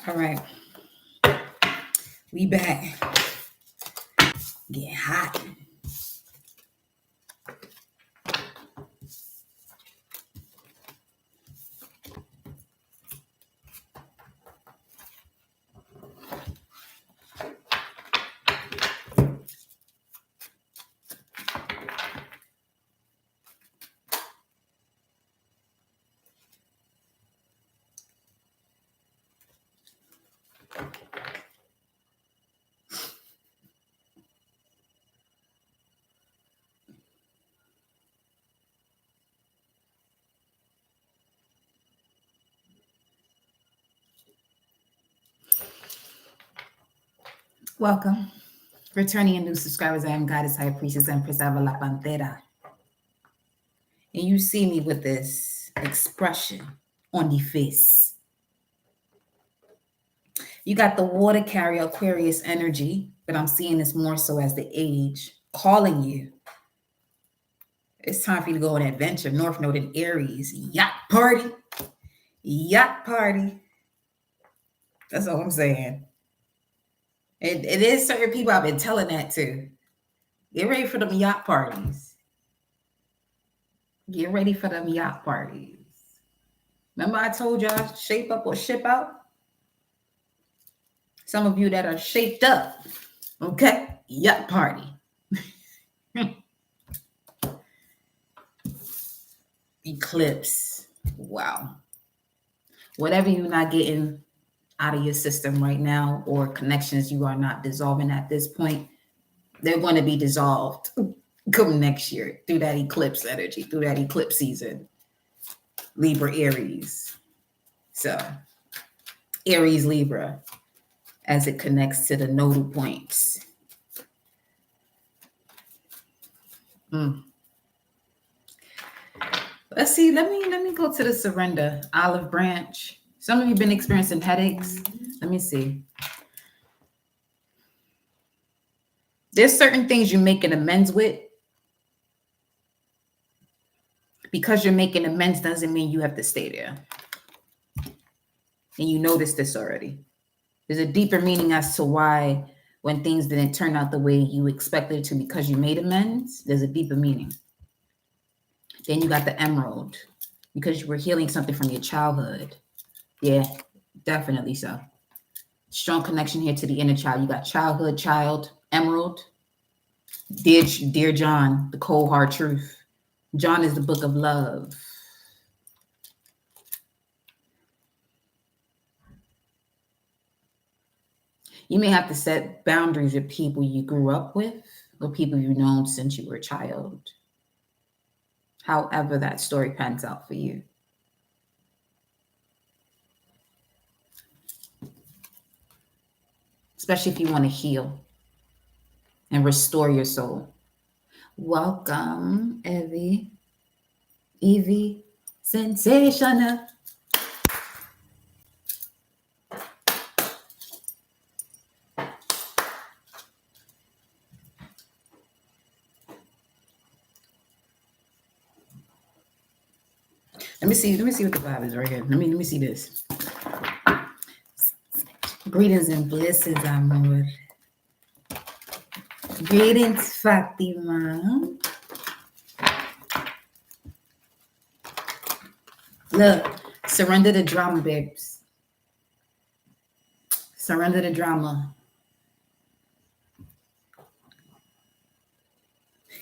All right. We back. Getting hot. Welcome. Returning and new subscribers, I am Goddess High Priestess and Alba La Panthera. And you see me with this expression on the face. You got the water carrier Aquarius energy, but I'm seeing this more so as the age calling you. It's time for you to go on an adventure. North Node in Aries. Yacht party. Yacht party. That's all I'm saying. It is certain people I've been telling that to. Get ready for them yacht parties. Get ready for them yacht parties. Remember I told y'all shape up or ship out? Some of you that are shaped up. Okay? Yacht party. Eclipse. Wow. Whatever you're not getting out of your system right now, or connections you are not dissolving at this point, they're going to be dissolved come next year through that eclipse energy, through that eclipse season. Libra, Aries. So Aries, Libra, as it connects to the nodal points. Let's see. Let me go to the surrender. Olive branch. Some of you been experiencing headaches. Let me see. There's certain things you're making amends with. Because you're making amends doesn't mean you have to stay there. And you noticed this already. There's a deeper meaning as to why when things didn't turn out the way you expected it to because you made amends, there's a deeper meaning. Then you got the emerald because you were healing something from your childhood. Yeah, definitely so. Strong connection here to the inner child. You got childhood, child, emerald. Dear John, the cold hard truth. John is the book of love. You may have to set boundaries with people you grew up with or people you've known since you were a child. However that story pans out for you. Especially if you want to heal and restore your soul. Welcome, Evie, sensational. Let me see what the vibe is right here. Let me see this. Greetings and blessings, amor. Greetings, Fatima. Look, surrender the drama, babes. Surrender the drama.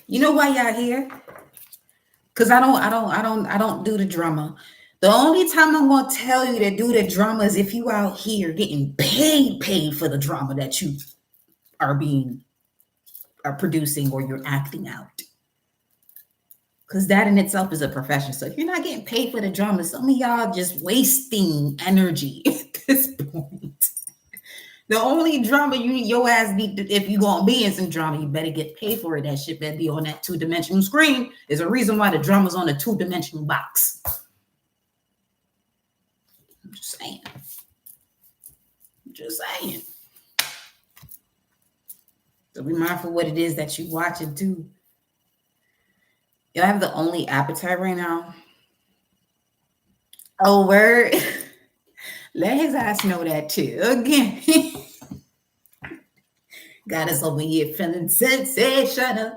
You know why y'all here? Because I don't do the drama. The only time I'm gonna tell you to do the drama is if you out here getting paid for the drama that you are producing or you're acting out. Because that in itself is a profession. So if you're not getting paid for the drama, some of y'all just wasting energy at this point. The only drama your ass need to, if you gonna be in some drama, you better get paid for it. That shit better be on that 2-dimensional screen. There's a reason why the drama's on a 2-dimensional box. I'm just saying. So be mindful what it is that you watch and do. Y'all have the only appetite right now. Oh, word. Let his ass know that too. Again. Got us over here feeling sensational.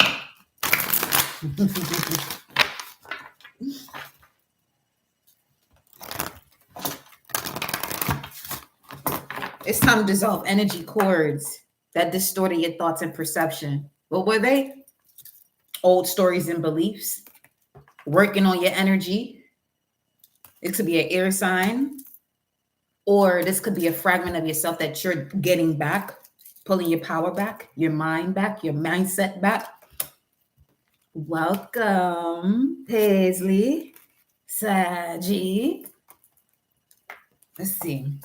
It's time to dissolve energy cords that distorted your thoughts and perception. What were they? Old stories and beliefs. Working on your energy. It could be an air sign, or this could be a fragment of yourself that you're getting back, pulling your power back, your mind back, your mindset back. Welcome, Paisley, Saji. Let's see.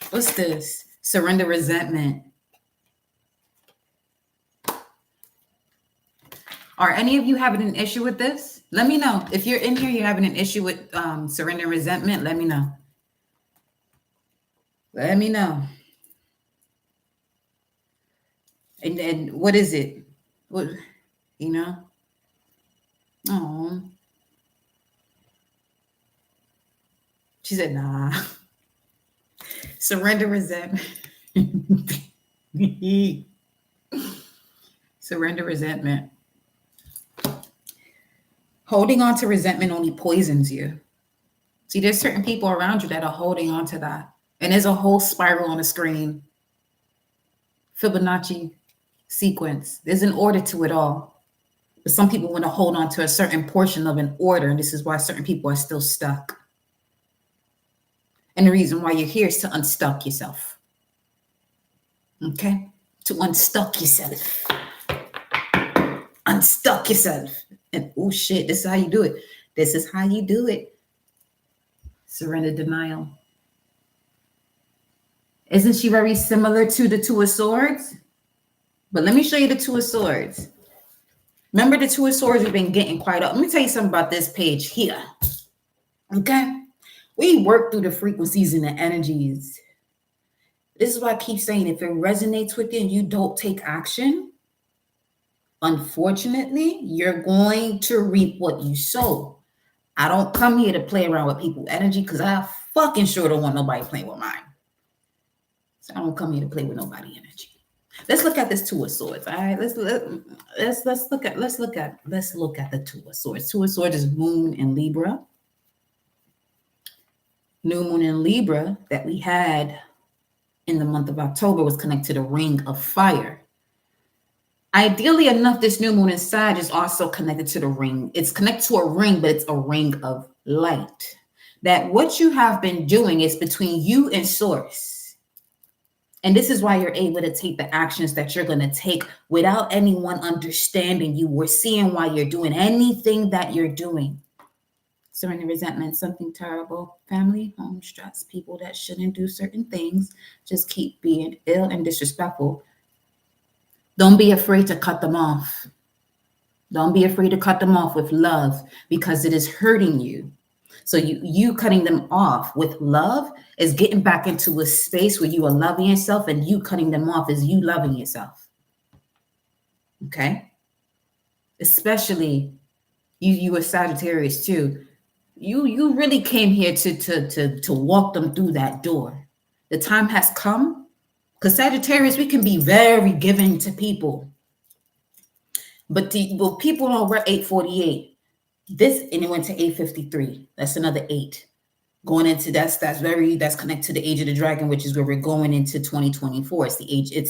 What's this? Surrender resentment. Are any of you having an issue with this? Let me know. If you're in here, you're having an issue with surrender resentment, let me know. Let me know. And then what is it? What, you know? Oh. She said, nah. Surrender resentment. Surrender resentment. Holding on to resentment only poisons you. See, there's certain people around you that are holding on to that. And there's a whole spiral on the screen. Fibonacci sequence. There's an order to it all. But some people want to hold on to a certain portion of an order. And this is why certain people are still stuck. And the reason why you're here is to unstuck yourself. Okay? To unstuck yourself. Unstuck yourself. And oh shit, this is how you do it. This is how you do it. Surrender denial. Isn't she very similar to the Two of Swords? But let me show you the Two of Swords. Remember the Two of Swords we've been getting quite up. Let me tell you something about this page here. Okay? We work through the frequencies and the energies. This is why I keep saying, if it resonates with you and you don't take action, unfortunately, you're going to reap what you sow. I don't come here to play around with people's energy because I fucking sure don't want nobody playing with mine. So I don't come here to play with nobody's energy. Let's look at this Two of Swords. All right, let's look at the Two of Swords. Two of Swords is Moon in Libra. New Moon in Libra that we had in the month of October was connected to the ring of fire. Ideally enough, this new moon in Sag is also connected to the ring. It's connected to a ring, but it's a ring of light. That what you have been doing is between you and source. And this is why you're able to take the actions that you're going to take without anyone understanding you or seeing why you're doing anything that you're doing. Surrender resentment, something terrible. Family, home, stress, people that shouldn't do certain things. Just keep being ill and disrespectful. Don't be afraid to cut them off. Don't be afraid to cut them off with love because it is hurting you. So you cutting them off with love is getting back into a space where you are loving yourself, and you cutting them off is you loving yourself. Okay? Especially you a Sagittarius too. You really came here to walk them through that door. The time has come, because Sagittarius, we can be very giving to people. But people don't work 848. This, and it went to 853. That's another 8. Going into that's connected to the age of the dragon, which is where we're going into 2024. It's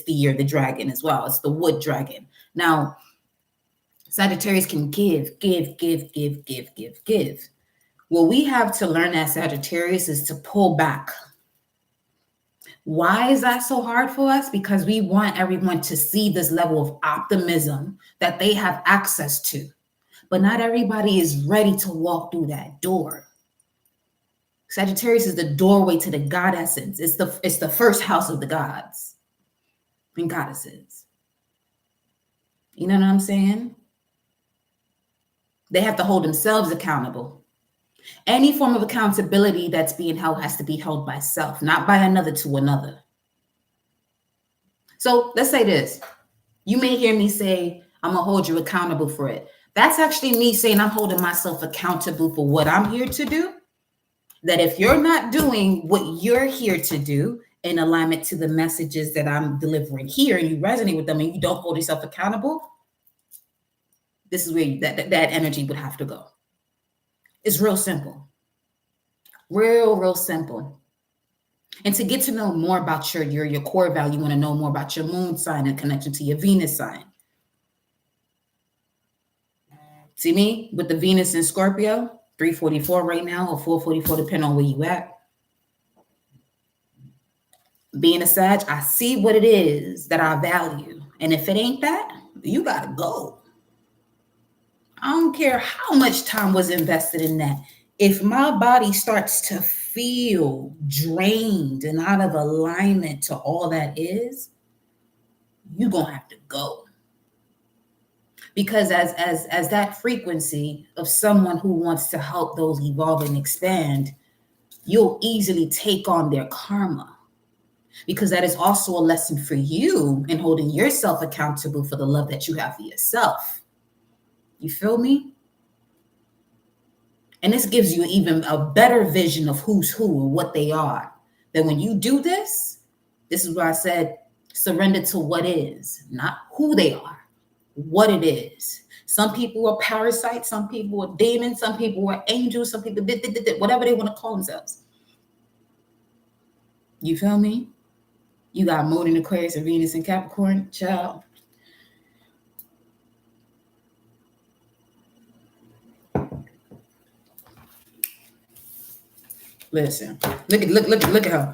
the year of the dragon as well. It's the wood dragon. Now, Sagittarius can give. What we have to learn as Sagittarius is to pull back. Why is that so hard for us? Because we want everyone to see this level of optimism that they have access to. But not everybody is ready to walk through that door. Sagittarius is the doorway to the God essence. It's the first house of the gods and goddesses. You know what I'm saying? They have to hold themselves accountable. Any form of accountability that's being held has to be held by self, not by another to another. So let's say this. You may hear me say, I'm going to hold you accountable for it. That's actually me saying I'm holding myself accountable for what I'm here to do. that if you're not doing what you're here to do in alignment to the messages that I'm delivering here, and you resonate with them and you don't hold yourself accountable, this is where that energy would have to go. It's real simple. Real simple. And to get to know more about your core value, you want to know more about your moon sign and connection to your Venus sign. See me with the Venus in Scorpio, 344 right now, or 444, depending on where you at. Being a Sag, I see what it is that I value. And if it ain't that, you got to go. I don't care how much time was invested in that. If my body starts to feel drained and out of alignment to all that is, you're going to have to go. Because as that frequency of someone who wants to help those evolve and expand, you'll easily take on their karma. Because that is also a lesson for you in holding yourself accountable for the love that you have for yourself. You feel me? And this gives you even a better vision of who's who and what they are. That when you do this, this is why I said, surrender to what is, not who they are, what it is. Some people are parasites, some people are demons, some people are angels, some people, whatever they want to call themselves. You feel me? You got Moon in Aquarius and Venus in Capricorn, child. Listen, look at her.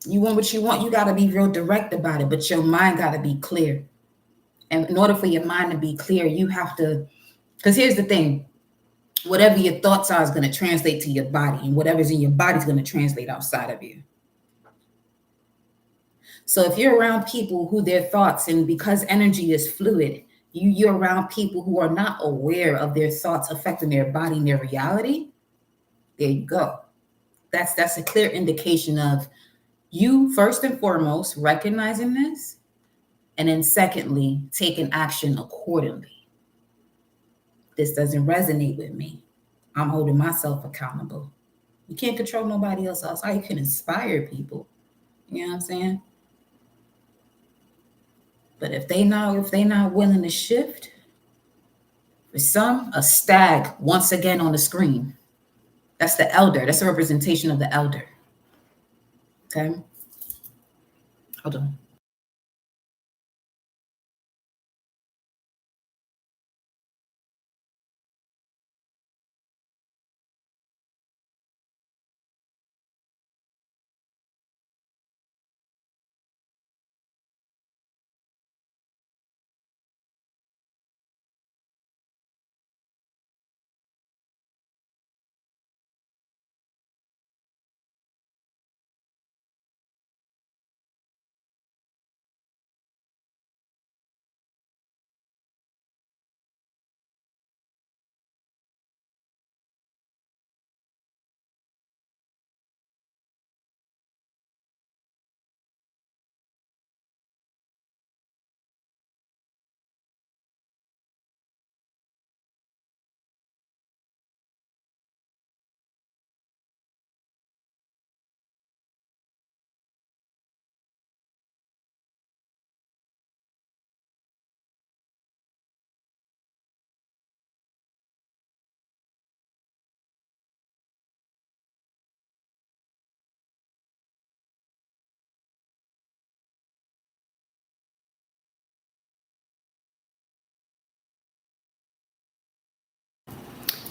You want what you want. You got to be real direct about it, but your mind got to be clear. And in order for your mind to be clear, you have to, because here's the thing, whatever your thoughts are is going to translate to your body, and whatever's in your body is going to translate outside of you. So if you're around people who their thoughts, and because energy is fluid, you're around people who are not aware of their thoughts affecting their body and their reality, there you go. That's a clear indication of you, first and foremost, recognizing this, and then secondly, taking action accordingly. This doesn't resonate with me. I'm holding myself accountable. You can't control nobody else outside. You can inspire people. You know what I'm saying? But if they not willing to shift, for some, a stag once again on the screen. That's the elder. That's a representation of the elder. Okay. Hold on.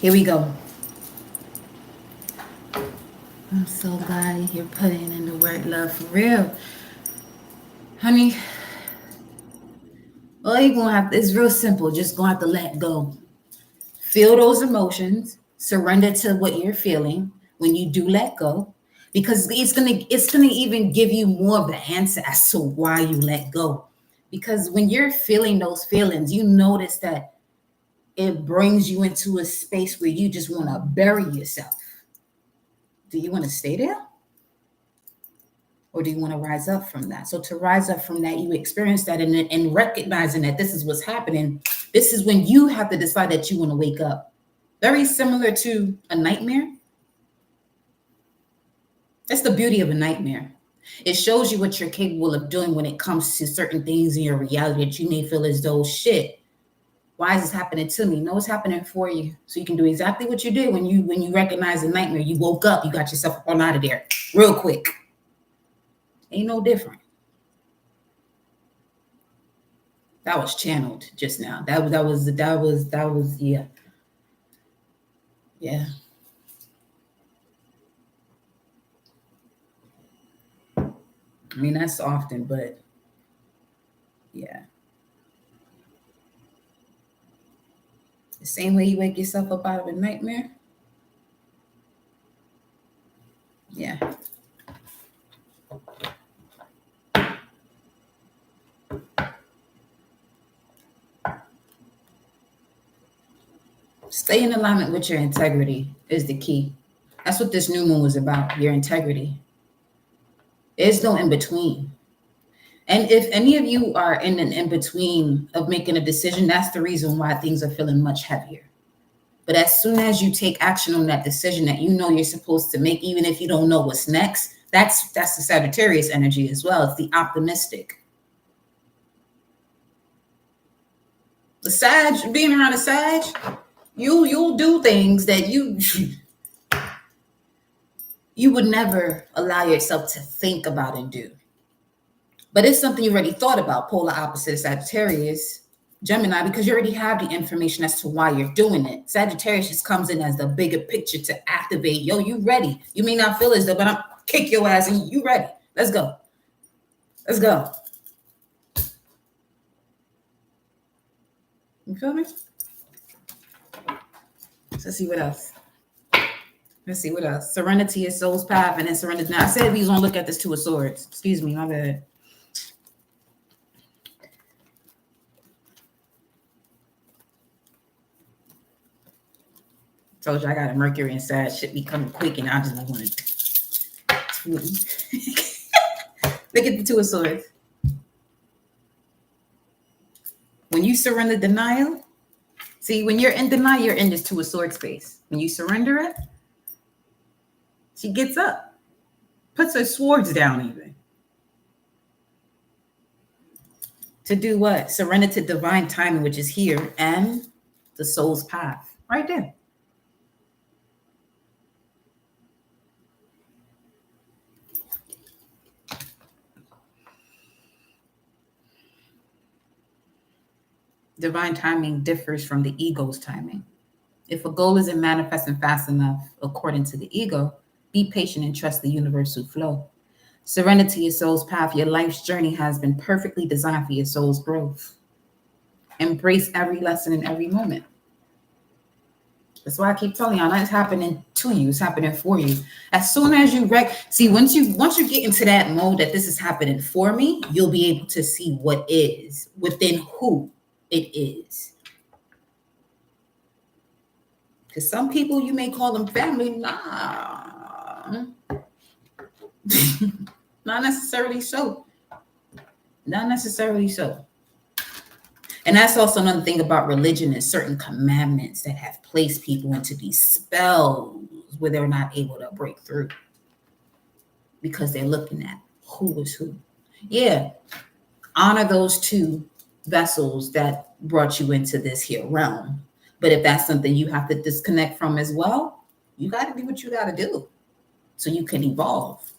Here we go. I'm so glad you're putting in the work, love, for real. Honey, all you're going to have, it's real simple. Just going to have to let go. Feel those emotions. Surrender to what you're feeling when you do let go. Because it's gonna even give you more of the answer as to why you let go. Because when you're feeling those feelings, you notice that it brings you into a space where you just want to bury yourself. Do you want to stay there? Or do you want to rise up from that? So to rise up from that, you experience that, and recognizing that this is what's happening. This is when you have to decide that you want to wake up. Very similar to a nightmare. That's the beauty of a nightmare. It shows you what you're capable of doing when it comes to certain things in your reality that you may feel as though, shit, why is this happening to me? No, it's happening for you. So you can do exactly what you did when you recognize a nightmare. You woke up, you got yourself on out of there real quick. Ain't no different. That was channeled just now. That was yeah. Yeah. I mean, that's often, but yeah. The same way you wake yourself up out of a nightmare. Yeah. Stay in alignment with your integrity is the key. That's what this new moon was about, your integrity. There's no in between. And if any of you are in an in between of making a decision, that's the reason why things are feeling much heavier. But as soon as you take action on that decision that you know you're supposed to make, even if you don't know what's next, that's the Sagittarius energy as well. It's the optimistic. The Sag, being around a Sag, you'll do things that you would never allow yourself to think about and do. But it's something you already thought about, polar opposite of Sagittarius, Gemini, because you already have the information as to why you're doing it. Sagittarius just comes in as the bigger picture to activate. Yo, you ready? You may not feel as though, but I'm kick your ass and you ready. Let's go. Let's go. You feel me? Let's see what else. Let's see what else. Serenity is soul's path, and then serenity. Now I said we was gonna look at this Two of Swords. Excuse me, my bad. Told you I got a Mercury inside. Shit be coming quick, and I just don't want to. Look at the Two of Swords. When you surrender denial, see, when you're in denial, you're in this Two of Swords space. When you surrender it, she gets up, puts her swords down even. To do what? Surrender to divine timing, which is here, and the soul's path. Right there. Divine timing differs from the ego's timing. If a goal isn't manifesting fast enough according to the ego, be patient and trust the universal flow. Serenity is soul's path. Your life's journey has been perfectly designed for your soul's growth. Embrace every lesson in every moment. That's why I keep telling y'all, it's happening to you. It's happening for you. As soon as you see, once you get into that mode that this is happening for me, you'll be able to see what is within who it is. Because some people, you may call them family. Nah. Not necessarily so. Not necessarily so. And that's also another thing about religion is certain commandments that have placed people into these spells where they're not able to break through because they're looking at who is who. Yeah, honor those two vessels that brought you into this here realm. But if that's something you have to disconnect from as well, you got to do what you got to do so you can evolve.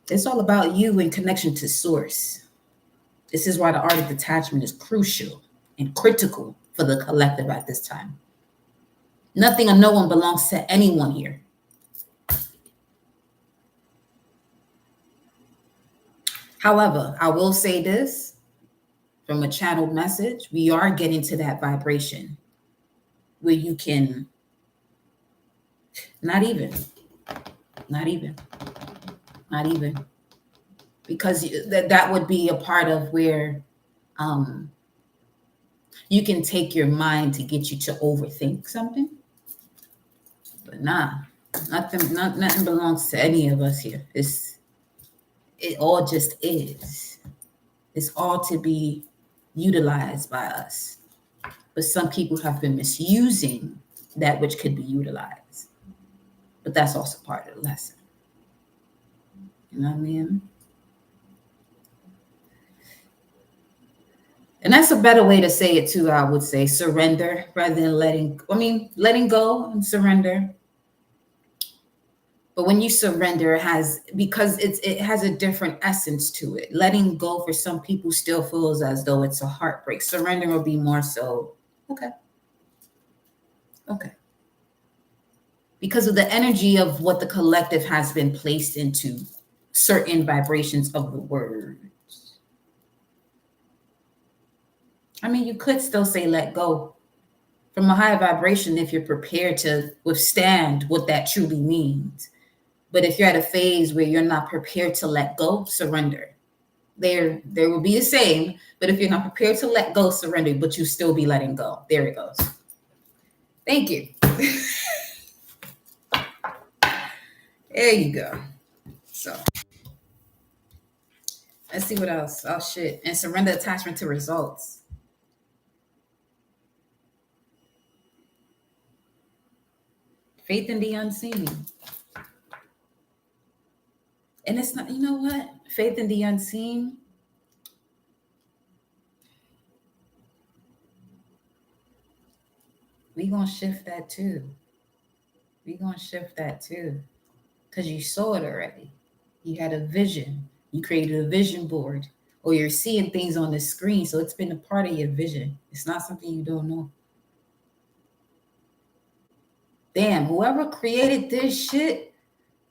It's all about you in connection to source. This is why the art of detachment is crucial and critical for the collective at this time. Nothing or no one belongs to anyone here. However, I will say this from a channeled message, we are getting to that vibration where you can not even, because that would be a part of where you can take your mind to get you to overthink something. But nothing belongs to any of us here. It all just is. It's all to be utilized by us. but some people have been misusing that which could be utilized. But that's also part of the lesson. You know what I mean? And that's a better way to say it too, I would say surrender rather than letting go and surrender. But when you surrender, it has a different essence to it. Letting go for some people still feels as though it's a heartbreak. Surrender will be more so, okay. Because of the energy of what the collective has been placed into certain vibrations of the words. I mean, you could still say let go from a higher vibration if you're prepared to withstand what that truly means. But if you're at a phase where you're not prepared to let go, surrender. There will be the same, but if you're not prepared to let go, surrender, but you still be letting go. There it goes. Thank you. There you go. So let's see what else. Oh shit. And surrender attachment to results. Faith in the unseen. And it's not, you know what? Faith in the unseen. We're going to shift that too. Because you saw it already. You had a vision. You created a vision board. Or you're seeing things on the screen. So it's been a part of your vision. It's not something you don't know. Damn, whoever created this shit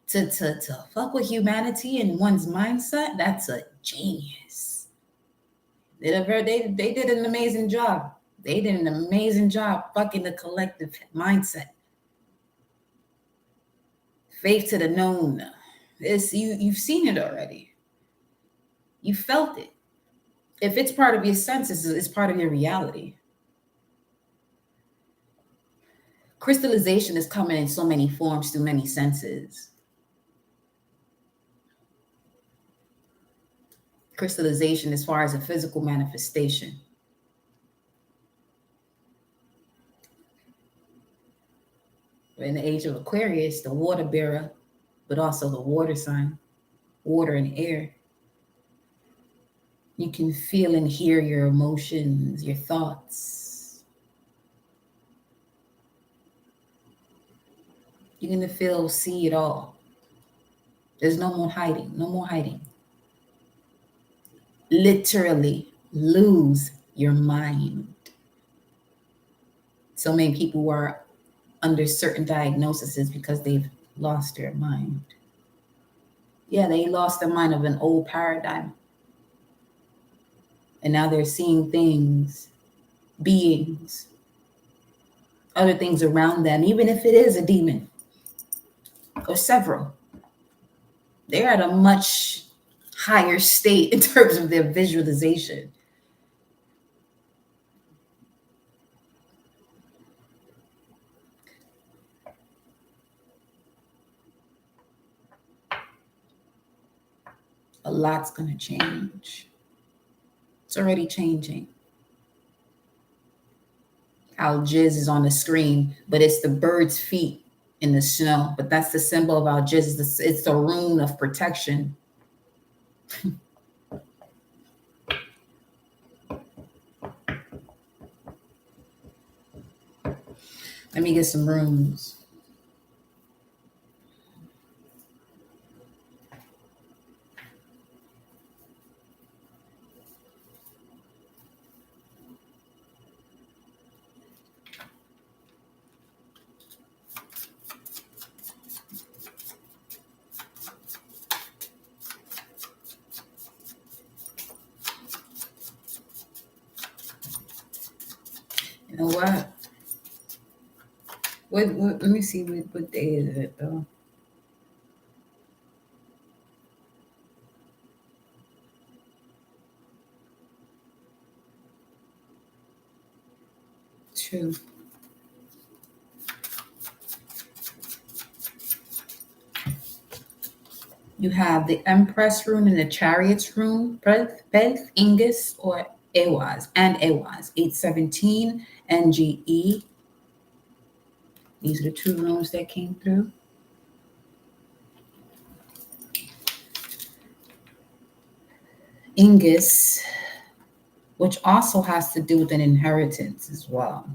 to fuck with humanity and one's mindset, that's a genius. They did an amazing job. They did an amazing job fucking the collective mindset. Faith to the known. You've seen it already. You felt it. If it's part of your senses, it's part of your reality. Crystallization is coming in so many forms through many senses. Crystallization as far as a physical manifestation. We're in the age of Aquarius, the water bearer, but also the water sign, water and air. You can feel and hear your emotions, your thoughts. You're going to see it all. There's no more hiding. Literally lose your mind. So many people are under certain diagnoses because they've lost their mind. Yeah, they lost the mind of an old paradigm. And now they're seeing things, beings, other things around them, even if it is a demon or several. They're at a much higher state in terms of their visualization. A lot's going to change. It's already changing. Our jizz is on the screen, but it's the bird's feet in the snow. But that's the symbol of our jizz. It's the rune of protection. Let me get some runes. You know what? Let me see what day is it though. True. You have the Empress rune and the Chariot's rune, Beth, Ingus, or Ewaz, and Ewaz, 817 NGE. These are the two rooms that came through. Ingus, which also has to do with an inheritance as well.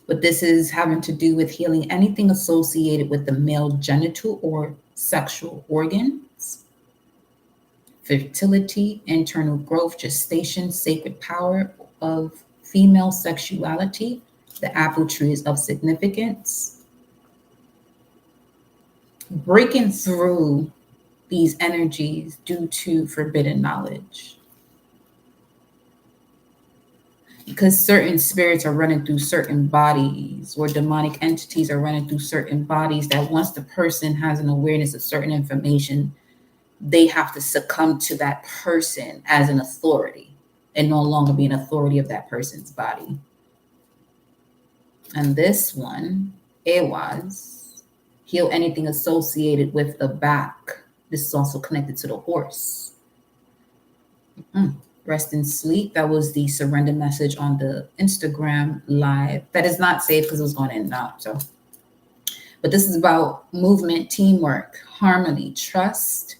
But this is having to do with healing anything associated with the male genital or sexual organs, fertility, internal growth, gestation, sacred power of female sexuality, the apple trees of significance, breaking through these energies due to forbidden knowledge. Because certain spirits are running through certain bodies, or demonic entities are running through certain bodies, that once the person has an awareness of certain information, they have to succumb to that person as an authority and no longer be an authority of that person's body. And this one, Ewas, heal anything associated with the back. This is also connected to the horse. Rest and sleep. That was the surrender message on the Instagram live. That is not safe because it was going in and out. So, but this is about movement, teamwork, harmony, trust,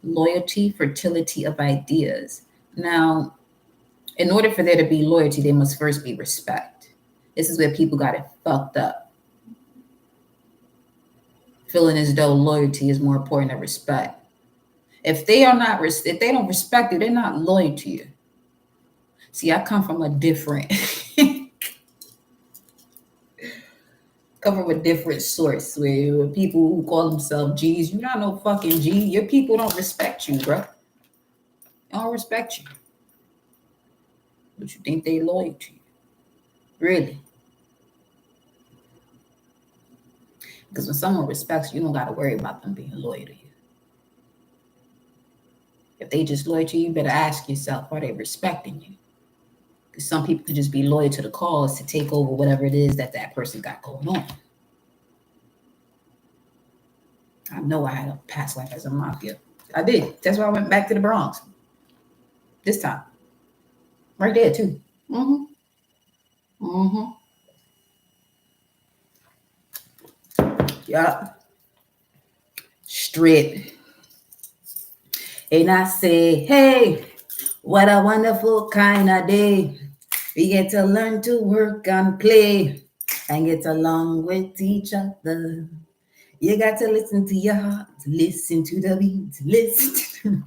loyalty, fertility of ideas. Now, in order for there to be loyalty, there must first be respect. This is where people got it fucked up. Feeling as though loyalty is more important than respect. If they don't respect you, they're not loyal to you. See, I come from a different source where people who call themselves G's, you're not no fucking G. Your people don't respect you, bro. They don't respect you. But you think they loyal to you. Really. Because when someone respects you, you don't got to worry about them being loyal to you. If they just loyal to you, you better ask yourself, are they respecting you? Because some people could just be loyal to the cause to take over whatever it is that person got going on. I know I had a past life as a mafia. I did. That's why I went back to the Bronx. This time. Right there, too. Yup. Strip. And I say, hey, what a wonderful kind of day. We get to learn to work and play and get along with each other. You got to listen to your heart, listen to the beat, listen.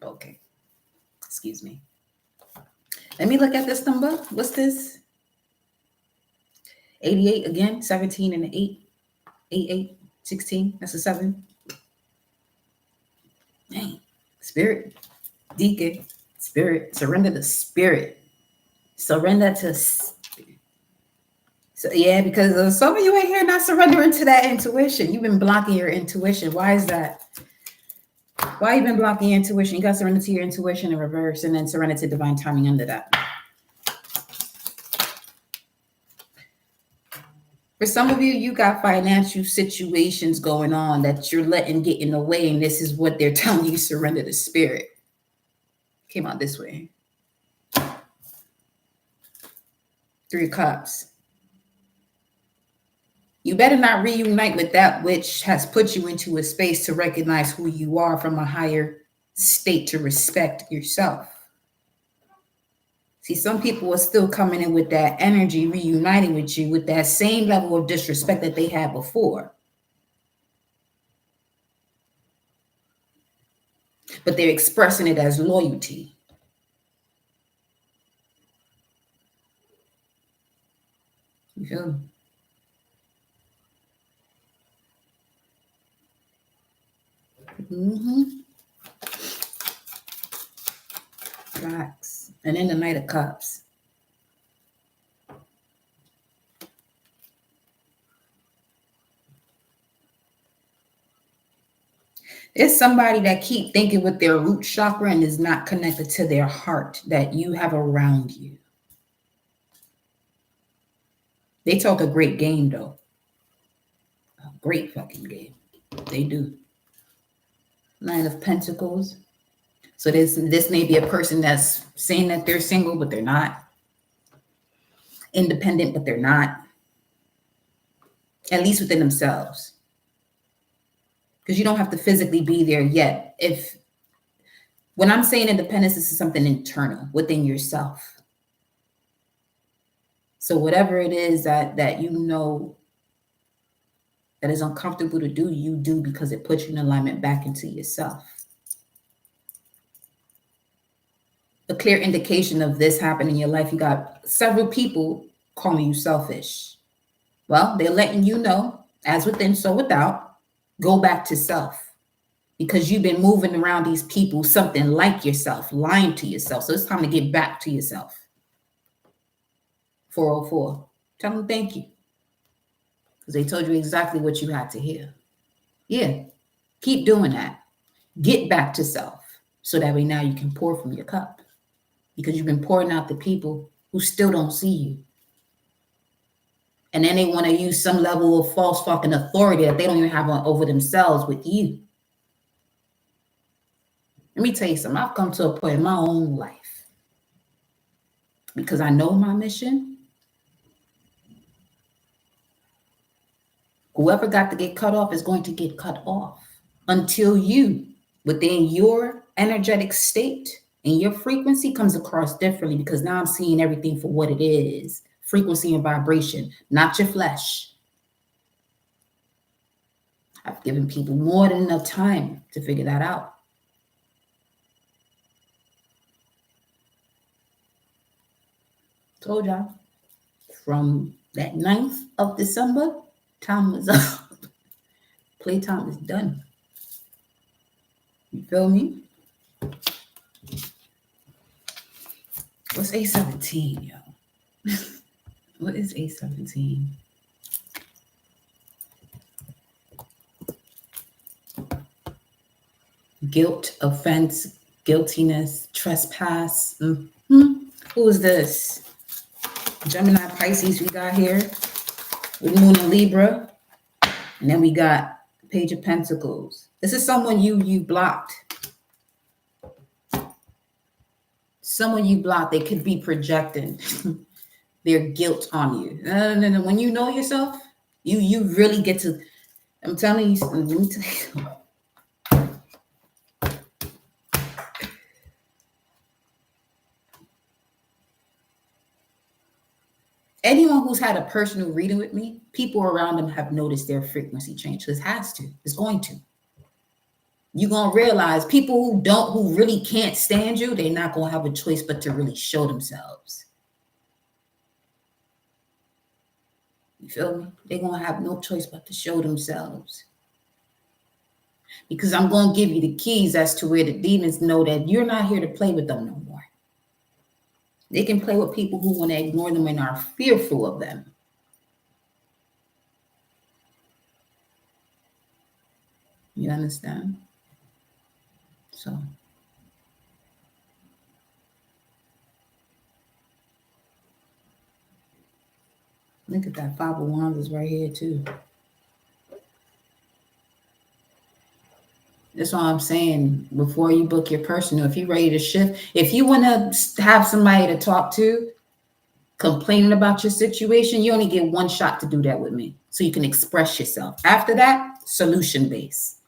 Okay. Excuse me. Let me look at this number. What's this? 88 again, 17 and an 8. 8, 16. That's a 7. Dang. Spirit. Deacon. Spirit. Surrender to spirit. Surrender to spirit. So, yeah, because some of you ain't here not surrendering to that intuition. You've been blocking your intuition. Why is that? Why you been blocking your intuition? You got to surrender to your intuition in reverse and then surrender to divine timing under that. For some of you, you got financial situations going on that you're letting get in the way, and this is what they're telling you, surrender to spirit. Came out this way. 3 of Cups. You better not reunite with that which has put you into a space to recognize who you are from a higher state to respect yourself. See, some people are still coming in with that energy, reuniting with you with that same level of disrespect that they had before. But they're expressing it as loyalty. You feel me? Facts. And then the Knight of Cups. There's somebody that keep thinking with their root chakra and is not connected to their heart that you have around you. They talk a great game, though. A great fucking game. They do. Nine of Pentacles. So this may be a person that's saying that they're single, but they're not. Independent, but they're not. At least within themselves. Because you don't have to physically be there yet. When I'm saying independence, this is something internal within yourself. So whatever it is that you know that is uncomfortable to do, you do because it puts you in alignment back into yourself. A clear indication of this happening in your life, you got several people calling you selfish. Well, they're letting you know, as within, so without, go back to self. Because you've been moving around these people, something like yourself, lying to yourself. So it's time to get back to yourself. 404. Tell them thank you. Because they told you exactly what you had to hear. Yeah, keep doing that. Get back to self. So that way now you can pour from your cup. Because you've been pouring out to people who still don't see you. And then they want to use some level of false fucking authority that they don't even have over themselves with you. Let me tell you something. I've come to a point in my own life because I know my mission. Whoever got to get cut off is going to get cut off until you, within your energetic state and your frequency, comes across differently, because now I'm seeing everything for what it is. Frequency and vibration, not your flesh. I've given people more than enough time to figure that out. Told y'all, from that 9th of December, time was up. Playtime is done. You feel me? What's A17, yo? What is A17? Guilt, offense, guiltiness, trespass. Who is this? Gemini, Pisces we got here with Moon and Libra. And then we got Page of Pentacles. This is someone you blocked. Someone you blocked. They could be projecting their guilt on you. No. When you know yourself, you really get to, I'm telling you, let me tell you. Anyone who's had a personal reading with me, people around them have noticed their frequency change. This has to. It's going to. You're going to realize people who really can't stand you, they're not going to have a choice but to really show themselves. You feel me? They're going to have no choice but to show themselves. Because I'm going to give you the keys as to where the demons know that you're not here to play with them no more. They can play with people who want to ignore them and are fearful of them. You understand? So. Look at that. 5 of Wands is right here too. That's why I'm saying, before you book your personal, if you're ready to shift, if you want to have somebody to talk to, complaining about your situation, you only get one shot to do that with me. So you can express yourself. After that, solution-based.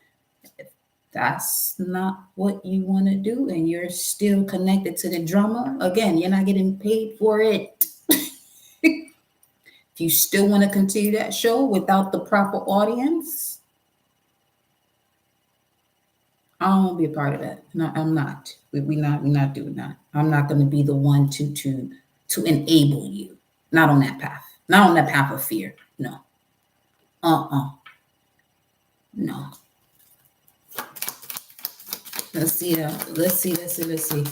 If that's not what you want to do and you're still connected to the drama, again, you're not getting paid for it. If you still want to continue that show without the proper audience, I don't want to be a part of that. No, I'm not. We're not doing that. I'm not going to be the one to enable you. Not on that path. Not on that path of fear. No. No. Let's see. Let's see.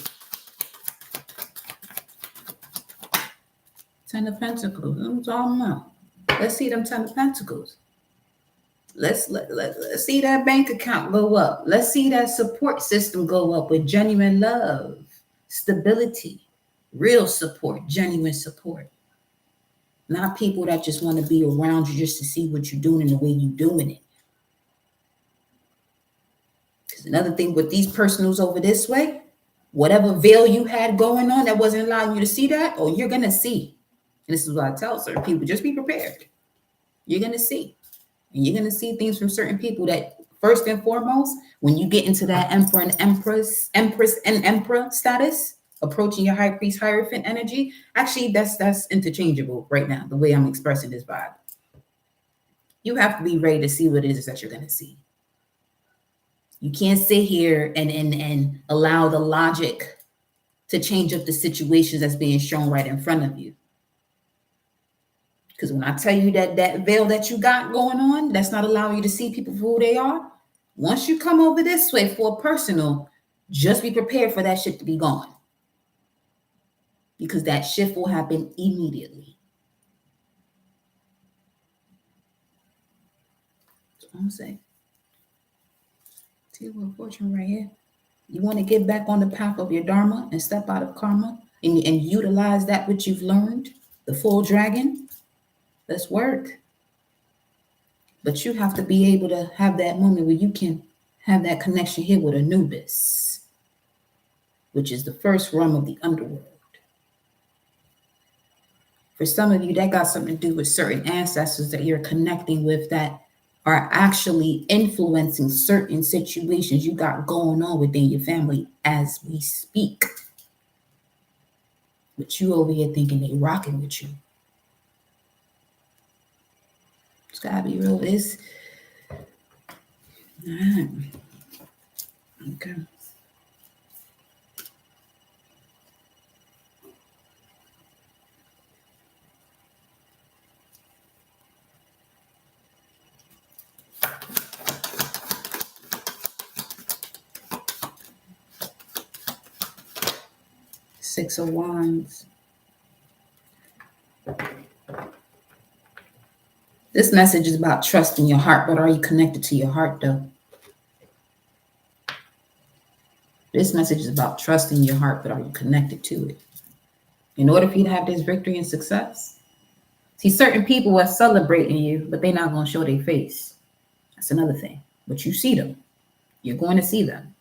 10 of Pentacles. I'm talking about. Let's see them 10 of Pentacles. Let's see that bank account go up. Let's see that support system go up with genuine love, stability, real support, genuine support. Not people that just want to be around you just to see what you're doing and the way you're doing it. Because another thing with these personals over this way, Whatever veil you had going on that wasn't allowing you to see that, oh, you're going to see. And this is what I tell certain people, just be prepared. You're going to see. And you're going to see things from certain people that, first and foremost, when you get into that emperor and empress and emperor status, approaching your high priest hierophant energy, actually that's interchangeable right now, the way I'm expressing this vibe. You have to be ready to see what it is that you're going to see. You can't sit here and allow the logic to change up the situations that's being shown right in front of you. Because when I tell you that veil that you got going on, that's not allowing you to see people for who they are. Once you come over this way for a personal, just be prepared for that shit to be gone. Because that shift will happen immediately. That's what I'm saying. See a little fortune right here. You want to get back on the path of your dharma and step out of karma and utilize that which you've learned, the full dragon. Let's work. But you have to be able to have that moment where you can have that connection here with Anubis, which is the first realm of the underworld. For some of you, that got something to do with certain ancestors that you're connecting with that are actually influencing certain situations you got going on within your family as we speak. But you over here thinking they rocking with you. It's gotta be real. It's okay. Six of Wands. This message is about trusting your heart, but are you connected to your heart though? This message is about trusting your heart, but are you connected to it? In order for you to have this victory and success. See, certain people are celebrating you, but they're not going to show their face. That's another thing. But you see them. You're going to see them.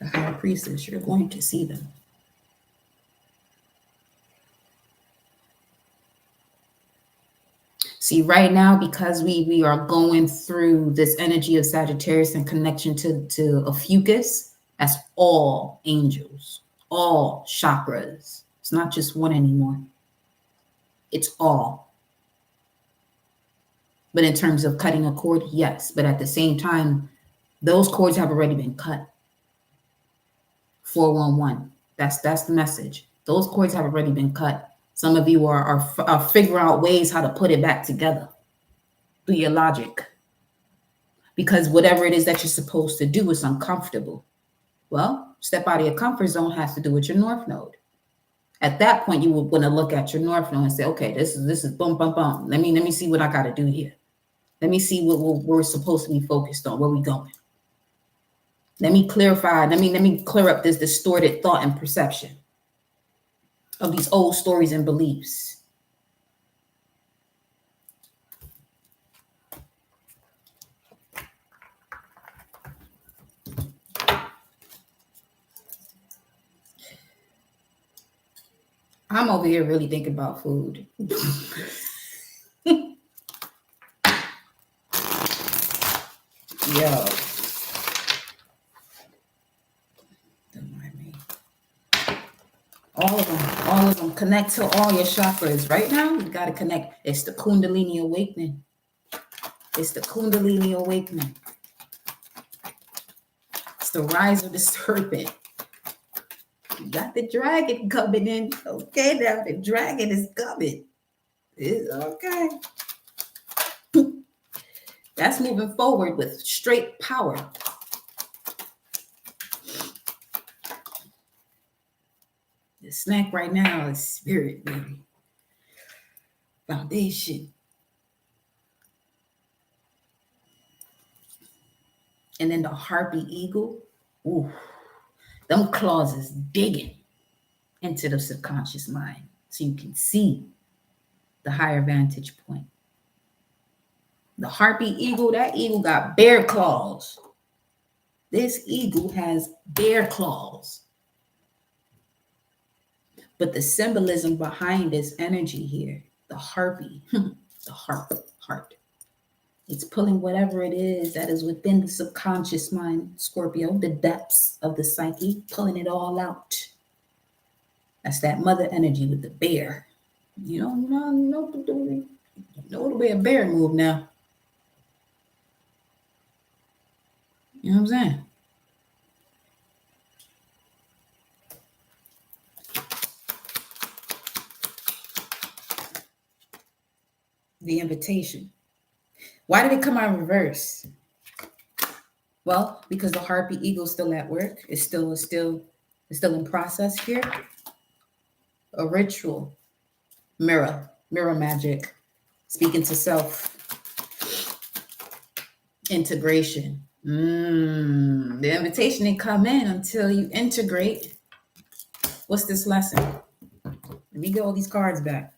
The high priestess, you're going to see them. See, right now, because we are going through this energy of Sagittarius and connection to a fucus, that's all angels, all chakras. It's not just one anymore. It's all. But in terms of cutting a cord, yes. But at the same time, those cords have already been cut. 411. That's the message. Those cords have already been cut. Some of you are figuring out ways how to put it back together through your logic. Because whatever it is that you're supposed to do is uncomfortable. Well, step out of your comfort zone has to do with your North Node. At that point, you would want to look at your North Node and say, okay, this is boom, boom, boom. Let me see what I got to do here. Let me see what we're supposed to be focused on, where we going. Let me clarify, let me clear up this distorted thought and perception of these old stories and beliefs. I'm over here really thinking about food. Yo. Don't mind me. All of them. Connect to all your chakras. Right now, you got to connect. It's the Kundalini awakening. It's the Kundalini awakening. It's the rise of the serpent. You got the dragon coming in. Okay, now the dragon is coming. It's okay. That's moving forward with straight power. The snack right now is spirit, baby. Foundation. And then the harpy eagle. Ooh. Them claws is digging into the subconscious mind so you can see the higher vantage point. The harpy eagle, that eagle got bear claws. This eagle has bear claws. But the symbolism behind this energy here, the harpy, the heart. It's pulling whatever it is that is within the subconscious mind, Scorpio, the depths of the psyche, pulling it all out. That's that mother energy with the bear. You know the way a bear move now. You know what I'm saying? The invitation. Why did it come out in reverse? Well, because the harpy eagle is still at work. It's still in process here. A ritual, mirror magic, speaking to self, integration. The invitation didn't come in until you integrate. What's this lesson? Let me get all these cards back.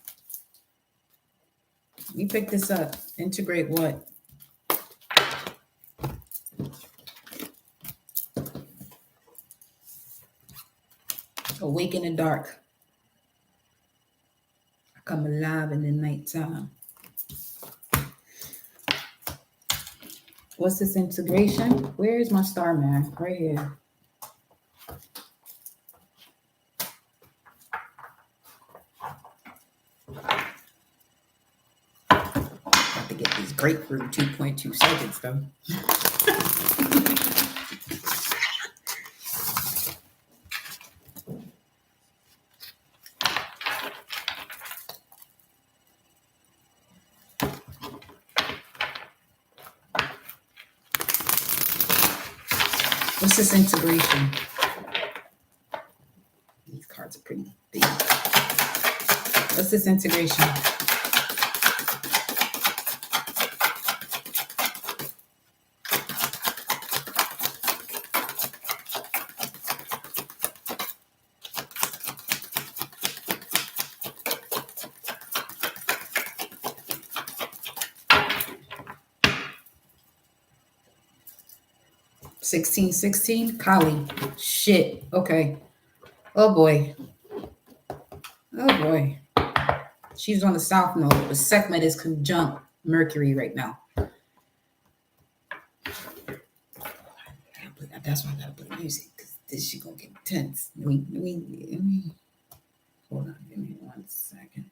Let me pick this up. Integrate what? Awake in the dark. I come alive in the nighttime. What's this integration? Where is my star man? Right here. Have to get these grapefruit 2.2 seconds though. What's this integration? These cards are pretty big. What's this integration? $16, Kali. Shit. Okay. Oh boy. Oh boy. She's on the south node, but Sekhmet is conjunct Mercury right now. That's why I gotta play music, because this shit gonna get tense. Let me hold on, give me 1 second.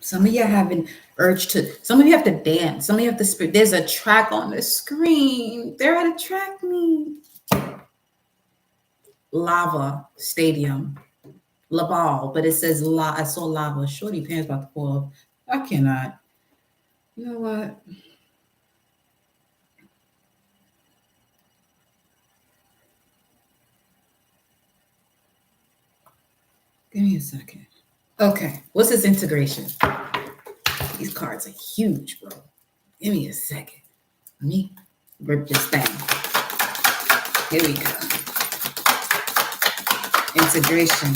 Some of you having urge to, some of you have to dance. Some of you have to speak. There's a track on the screen. They're at a track meet. Lava Stadium. Laval, but it says I saw lava. Shorty pants about to fall off. I cannot. You know what? Give me a second. Okay, what's this integration? These cards are huge, bro. Give me a second. Let me rip this thing. Here we go. Integration.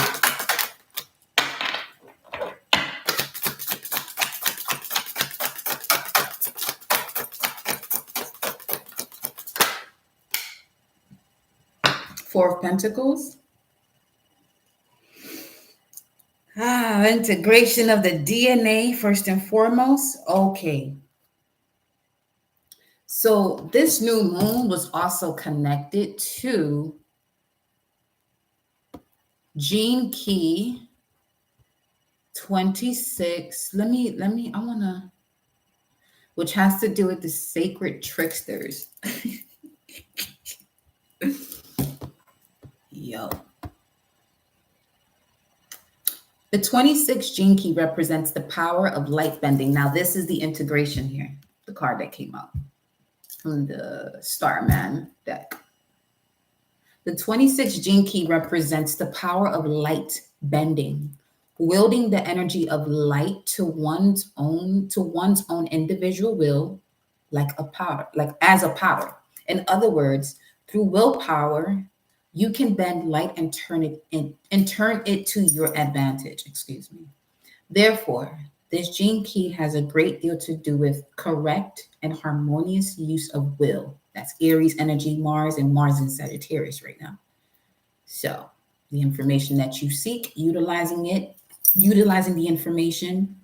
Four of Pentacles. Integration of the DNA first and foremost. Okay. So this new moon was also connected to Gene Key 26. Which has to do with the sacred tricksters. Yo. The 26 gene key represents the power of light bending. Now, this is the integration here, the card that came out from the Starman deck. The 26 gene key represents the power of light bending, wielding the energy of light to one's own individual will, like a power, like as a power. In other words, through willpower, you can bend light and turn it to your advantage. Excuse me. Therefore, this gene key has a great deal to do with correct and harmonious use of will. That's Aries energy, Mars, and Mars in Sagittarius right now. So, the information that you seek, utilizing the information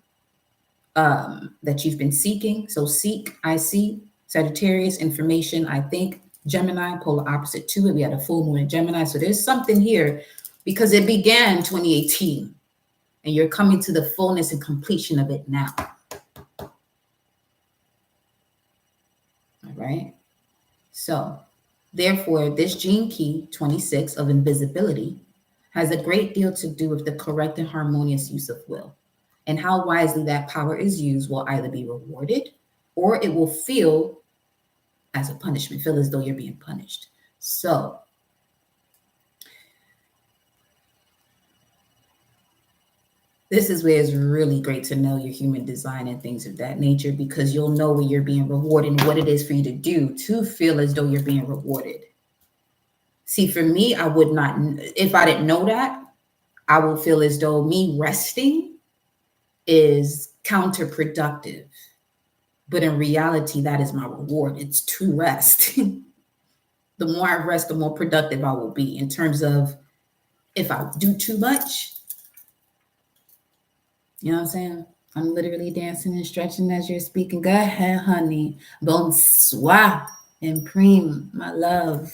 that you've been seeking. So, seek, I see, Sagittarius, information, I think, Gemini, polar opposite to it. We had a full moon in Gemini. So, there's something here because it began 2018 and you're coming to the fullness and completion of it now. All right. So, therefore, this gene key 26 of invisibility has a great deal to do with the correct and harmonious use of will. And how wisely that power is used will either be rewarded or it will feel as a punishment, feel as though you're being punished. So, this is where it's really great to know your human design and things of that nature, because you'll know where you're being rewarded and what it is for you to do to feel as though you're being rewarded. See, for me, I would not, if I didn't know that, I would feel as though me resting is counterproductive. But in reality, that is my reward. It's to rest. The more I rest, the more productive I will be in terms of if I do too much. You know what I'm saying? I'm literally dancing and stretching as you're speaking. Go ahead, honey. Bonsoir and prime, my love.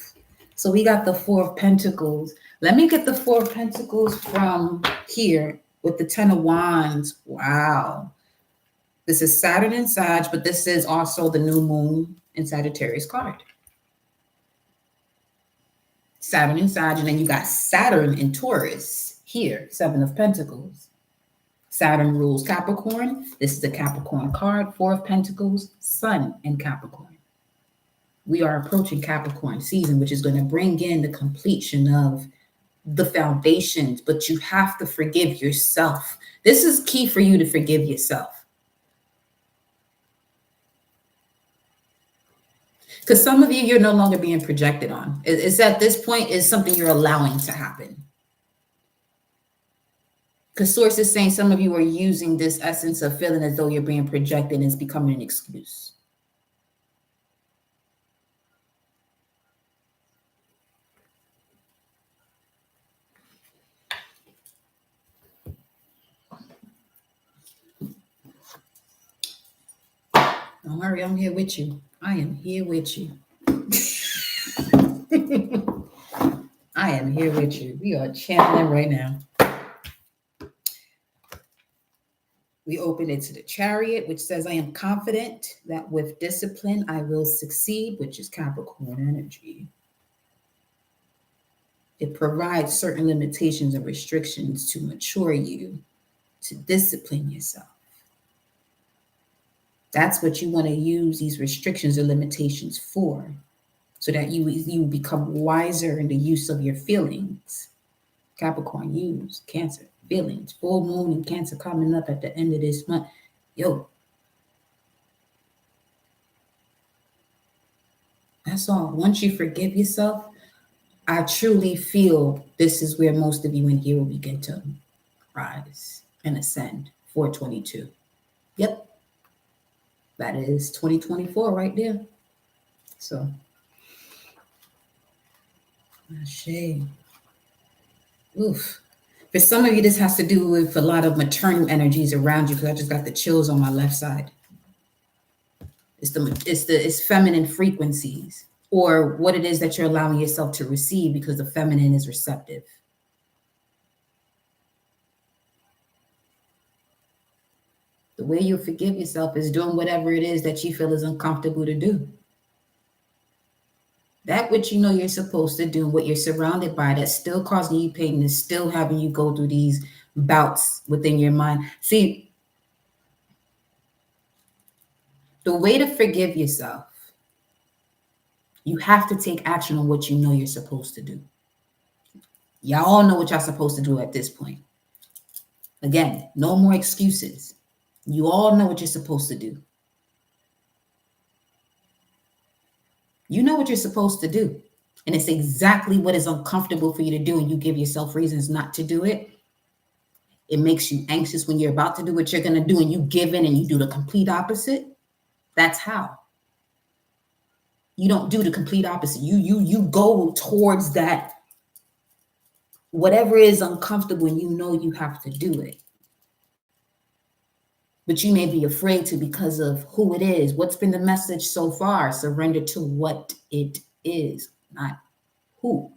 So we got the Four of Pentacles. Let me get the Four of Pentacles from here with the Ten of Wands. Wow. This is Saturn in Sag, but this is also the new moon in Sagittarius card. Saturn in Sag, and then you got Saturn in Taurus here, Seven of Pentacles. Saturn rules Capricorn. This is the Capricorn card, Four of Pentacles, Sun in Capricorn. We are approaching Capricorn season, which is going to bring in the completion of the foundations, but you have to forgive yourself. This is key for you to forgive yourself. Because some of you, you're no longer being projected on. It's at this point is something you're allowing to happen. Because source is saying some of you are using this essence of feeling as though you're being projected and it's becoming an excuse. Don't worry, I'm here with you. I am here with you. I am here with you. We are channeling right now. We open it to the Chariot, which says, I am confident that with discipline, I will succeed, which is Capricorn energy. It provides certain limitations and restrictions to mature you, to discipline yourself. That's what you want to use these restrictions or limitations for, so that you become wiser in the use of your feelings. Capricorn, use Cancer, feelings. Full moon in Cancer coming up at the end of this month. Yo. That's all. Once you forgive yourself, I truly feel this is where most of you in here will begin to rise and ascend. 422. Yep. That is 2024 right there. So, shame. Oof. For some of you, this has to do with a lot of maternal energies around you, because I just got the chills on my left side. It's feminine frequencies, or what it is that you're allowing yourself to receive, because the feminine is receptive. The way you forgive yourself is doing whatever it is that you feel is uncomfortable to do. That which you know you're supposed to do, what you're surrounded by, that's still causing you pain, is still having you go through these bouts within your mind. See, the way to forgive yourself, you have to take action on what you know you're supposed to do. Y'all all know what y'all supposed to do at this point. Again, no more excuses. You all know what you're supposed to do. You know what you're supposed to do. And it's exactly what is uncomfortable for you to do, and you give yourself reasons not to do it. It makes you anxious when you're about to do what you're going to do, and you give in and you do the complete opposite. That's how. You don't do the complete opposite. You go towards that, whatever is uncomfortable, and you know you have to do it. But you may be afraid to because of who it is. What's been the message so far? Surrender to what it is, not who.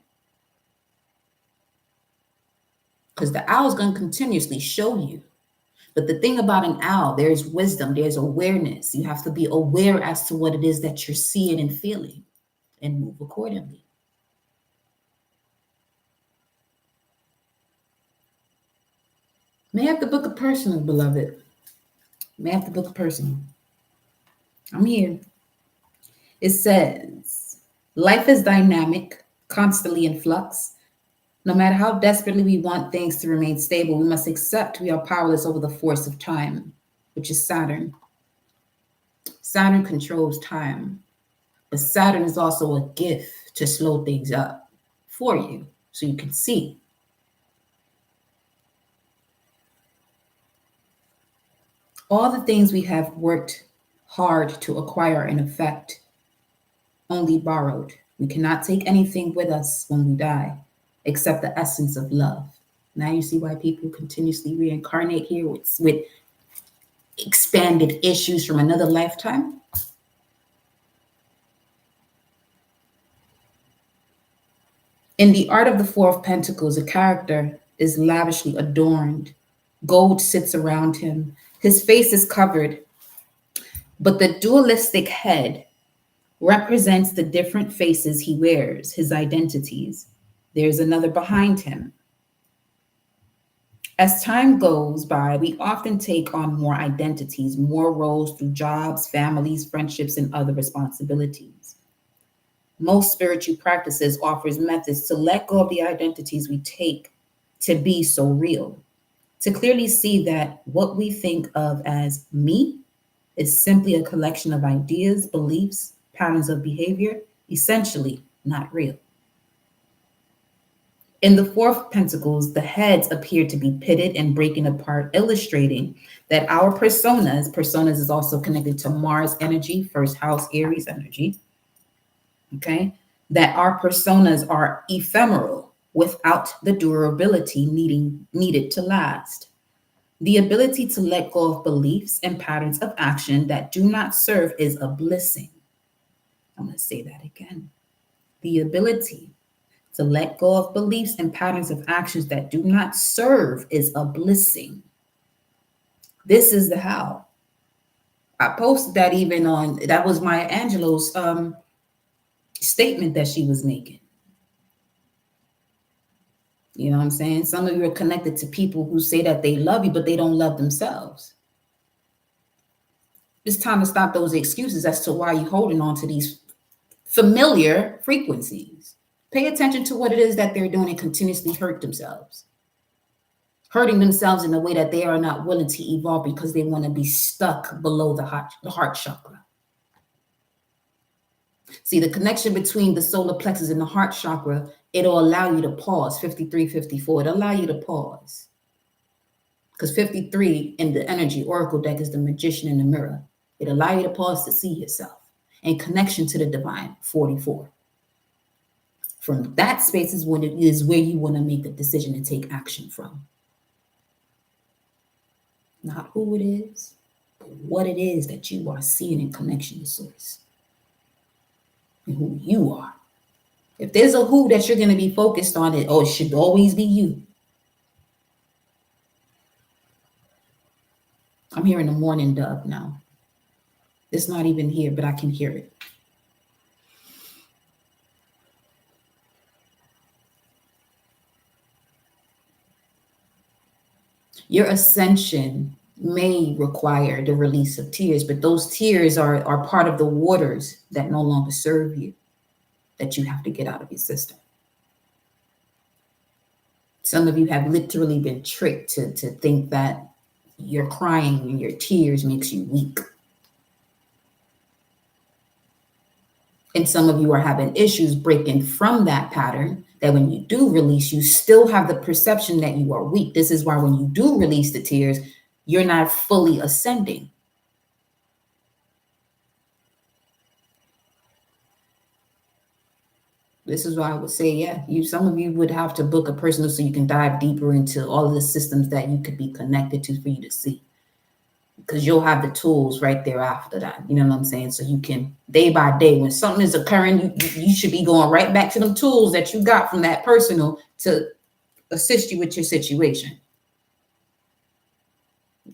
Because the owl is going to continuously show you. But the thing about an owl, there's wisdom, there's awareness. You have to be aware as to what it is that you're seeing and feeling and move accordingly. May I have the book of personal, beloved? May I have the book of personal? I'm here. It says, life is dynamic, constantly in flux. No matter how desperately we want things to remain stable, we must accept we are powerless over the force of time, which is Saturn. Saturn controls time, but Saturn is also a gift to slow things up for you so you can see. All the things we have worked hard to acquire in effect, only borrowed. We cannot take anything with us when we die, except the essence of love. Now you see why people continuously reincarnate here with expanded issues from another lifetime. In the art of the Four of Pentacles, a character is lavishly adorned. Gold sits around him. His face is covered, but the dualistic head represents the different faces he wears, his identities. There's another behind him. As time goes by, we often take on more identities, more roles through jobs, families, friendships, and other responsibilities. Most spiritual practices offers methods to let go of the identities we take to be so real, to clearly see that what we think of as me is simply a collection of ideas, beliefs, patterns of behavior, essentially not real. In the Four of Pentacles, the heads appear to be pitted and breaking apart, illustrating that our personas is also connected to Mars energy, first house, Aries energy, okay? That our personas are ephemeral without the durability needed to last. The ability to let go of beliefs and patterns of action that do not serve is a blessing. I'm going to say that again. The ability to let go of beliefs and patterns of actions that do not serve is a blessing. This is the how. I posted that even on, that was Maya Angelou's statement that she was making. You know what I'm saying? Some of you are connected to people who say that they love you, but they don't love themselves. It's time to stop those excuses as to why you're holding on to these familiar frequencies. Pay attention to what it is that they're doing and continuously hurt themselves. Hurting themselves in a way that they are not willing to evolve because they want to be stuck below the heart chakra. See, the connection between the solar plexus and the heart chakra, it'll allow you to pause. 53, 54, it'll allow you to pause. Because 53 in the energy oracle deck is the magician in the mirror. It allows you to pause to see yourself. And connection to the divine, 44. From that space is when it is where you want to make a decision and take action from. Not who it is, but what it is that you are seeing in connection to source. And who you are. If there's a who that you're going to be focused on, it should always be you. I'm hearing the morning dove now. It's not even here, but I can hear it. Your ascension may require the release of tears, but those tears are part of the waters that no longer serve you, that you have to get out of your system. Some of you have literally been tricked to think that your crying and your tears makes you weak. And some of you are having issues breaking from that pattern, that when you do release, you still have the perception that you are weak. This is why when you do release the tears, you're not fully ascending. This is why I would say, yeah, some of you would have to book a personal so you can dive deeper into all of the systems that you could be connected to for you to see. Because you'll have the tools right there after that. You know what I'm saying? So you can, day by day, when something is occurring, you should be going right back to them tools that you got from that personal to assist you with your situation.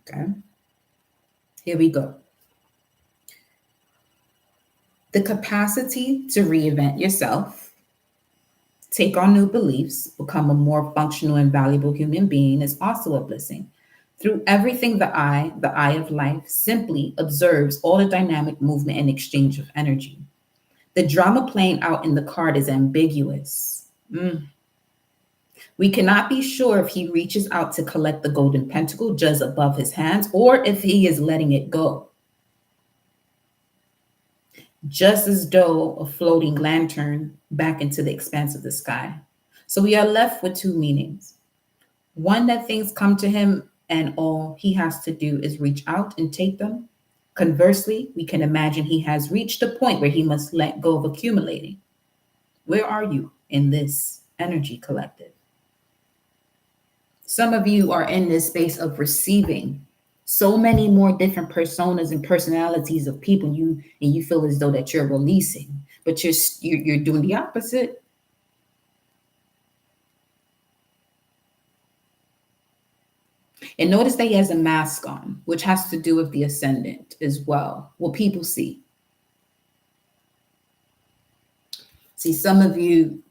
Okay. Here we go. The capacity to reinvent yourself, take on new beliefs, become a more functional and valuable human being is also a blessing. Through everything, the eye of life, simply observes all the dynamic movement and exchange of energy. The drama playing out in the card is ambiguous. We cannot be sure if he reaches out to collect the golden pentacle just above his hands or if he is letting it go. Just as though a floating lantern back into the expanse of the sky. So we are left with two meanings. One, that things come to him and all he has to do is reach out and take them. Conversely, we can imagine he has reached a point where he must let go of accumulating. Where are you in this energy collective? Some of you are in this space of receiving so many more different personas and personalities of people, and you feel as though that you're releasing, but you're doing the opposite. And notice that he has a mask on, which has to do with the ascendant as well. What people see. See, some of you,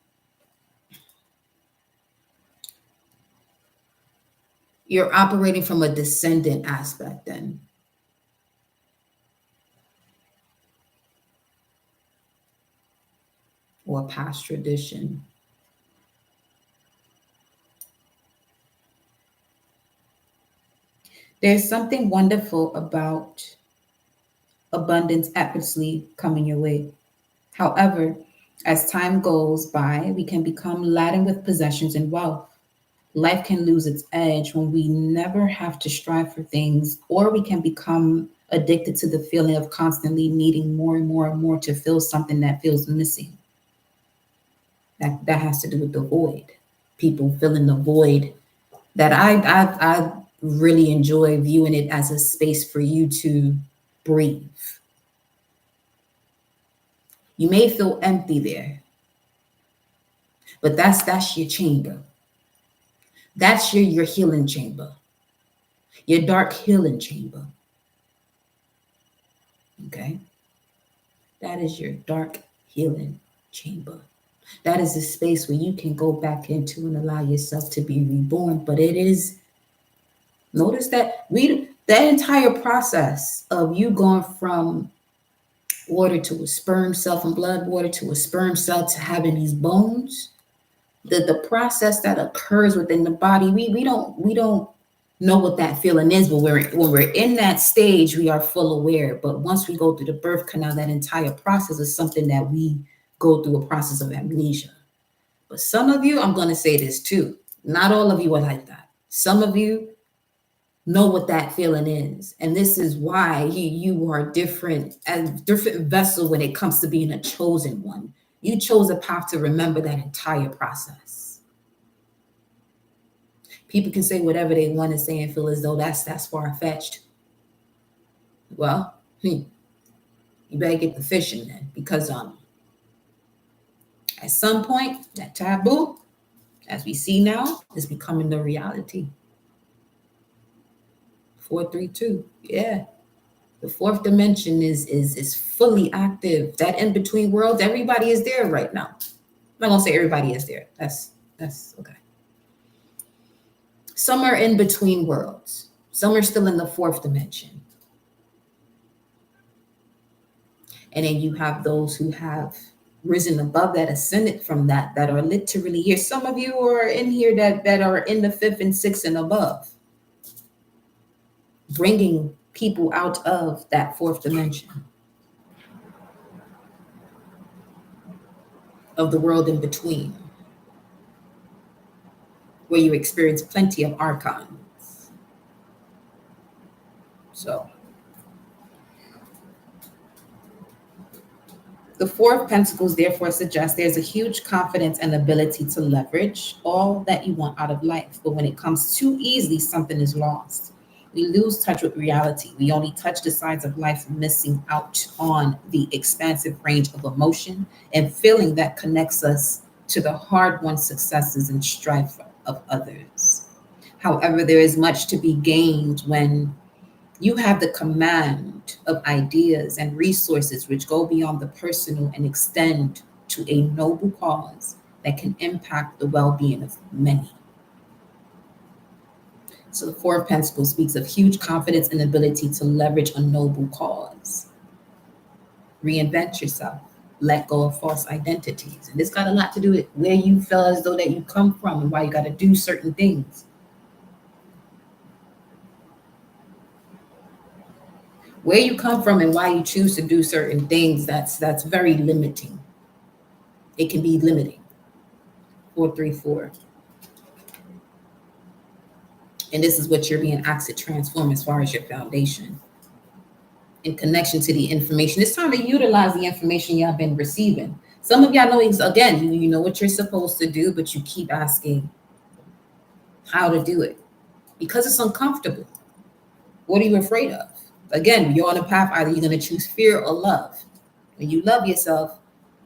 you're operating from a descendant aspect then. Or past tradition. There's something wonderful about abundance effortlessly coming your way. However, as time goes by, we can become laden with possessions and wealth. Life can lose its edge when we never have to strive for things, or we can become addicted to the feeling of constantly needing more and more and more to fill something that feels missing. That has to do with the void. People filling the void. That I really enjoy viewing it as a space for you to breathe. You may feel empty there, but that's your chamber. That's your healing chamber, your dark healing chamber. Okay? That is your dark healing chamber. That is a space where you can go back into and allow yourself to be reborn. But it is, notice that that entire process of you going from water to a sperm cell, from blood water to a sperm cell to having these bones, the process that occurs within the body, we don't know what that feeling is, but when we're in that stage, we are full aware. But once we go through the birth canal, that entire process is something that we go through a process of amnesia. But some of you, I'm going to say this too, not all of you are like that. Some of you know what that feeling is, and this is why you are different, as different vessel when it comes to being a chosen one. You chose a path to remember that entire process. People can say whatever they want to say and feel as though that's far-fetched. Well, you better get the fishing then, because at some point that taboo, as we see now, is becoming the reality. 432, yeah. The fourth dimension is fully active. That in between worlds, everybody is there right now. I'm not gonna say everybody is there. That's okay. Some are in between worlds. Some are still in the fourth dimension. And then you have those who have risen above that, ascended from that, that are literally here. Some of you are in here that are in the 5th and 6th and above, bringing people out of that 4th dimension of the world in between, where you experience plenty of archons. So the 4 of Pentacles therefore suggests there's a huge confidence and ability to leverage all that you want out of life. But when it comes too easily, something is lost. We lose touch with reality. We only touch the sides of life, missing out on the expansive range of emotion and feeling that connects us to the hard-won successes and strife of others. However, there is much to be gained when you have the command of ideas and resources which go beyond the personal and extend to a noble cause that can impact the well-being of many. So the 4 of Pentacles speaks of huge confidence and ability to leverage a noble cause. Reinvent yourself. Let go of false identities. And this got a lot to do with where you feel as though that you come from and why you got to do certain things. Where you come from and why you choose to do certain things, that's very limiting. It can be limiting. 434. And this is what you're being asked to transform as far as your foundation. In connection to the information, it's time to utilize the information y'all been receiving. Some of y'all know, again, you know what you're supposed to do, but you keep asking how to do it because it's uncomfortable. What are you afraid of? Again, you're on a path, either you're going to choose fear or love. When you love yourself,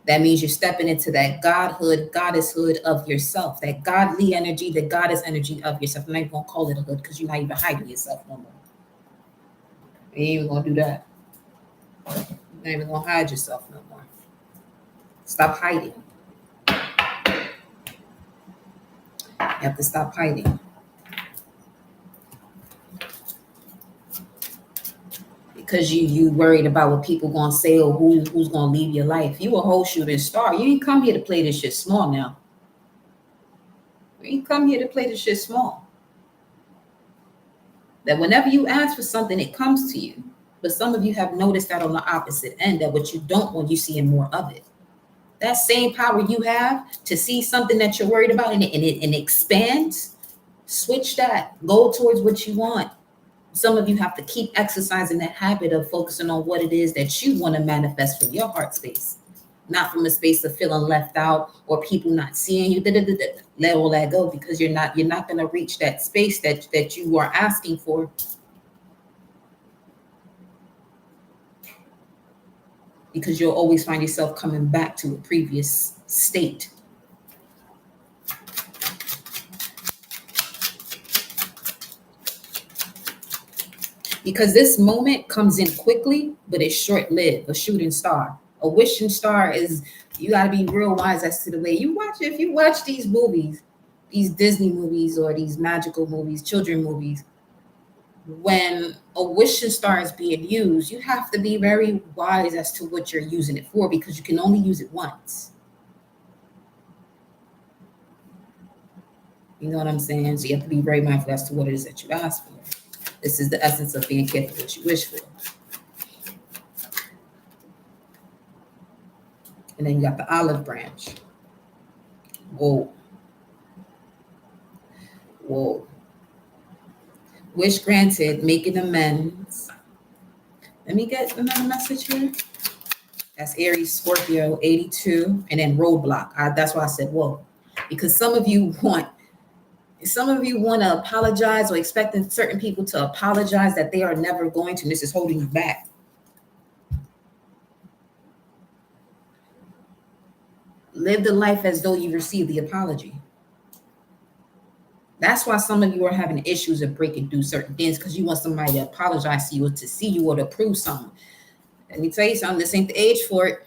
that means you're stepping into that godhood, goddesshood of yourself, that godly energy, the goddess energy of yourself. I'm not even going to call it a hood because you're not even hiding yourself no more. You ain't even going to do that. You're not even going to hide yourself no more. Stop hiding. You have to stop hiding. Because you worried about what people gonna say or who's gonna leave your life. You a whole shooting star. You ain't come here to play this shit small now. You ain't come here to play this shit small. That whenever you ask for something, it comes to you. But some of you have noticed that on the opposite end, that what you don't want, you seeing more of it. That same power you have to see something that you're worried about and it expands, switch that. Go towards what you want. Some of you have to keep exercising that habit of focusing on what it is that you want to manifest from your heart space, not from a space of feeling left out or people not seeing you. Let all that go, because you're not going to reach that space that you are asking for. Because you'll always find yourself coming back to a previous state. Because this moment comes in quickly, but it's short-lived. A shooting star, a wishing star is, you got to be real wise as to the way you watch it. If you watch these movies, these Disney movies or these magical movies, children movies, when a wishing star is being used, you have to be very wise as to what you're using it for, because you can only use it once. You know what I'm saying? So you have to be very mindful as to what it is that you ask for. This is the essence of being careful what you wish for. And then you got the olive branch. Whoa. Whoa. Wish granted, making amends. Let me get another message here. That's Aries, Scorpio, 82, and then roadblock. That's why I said whoa. Because some of you want to apologize or expecting certain people to apologize that they are never going to, and this is holding you back. Live the life as though you received the apology. That's why some of you are having issues of breaking through certain things, because you want somebody to apologize to you or to see you or to prove something. Let me tell you something, this ain't the age for it.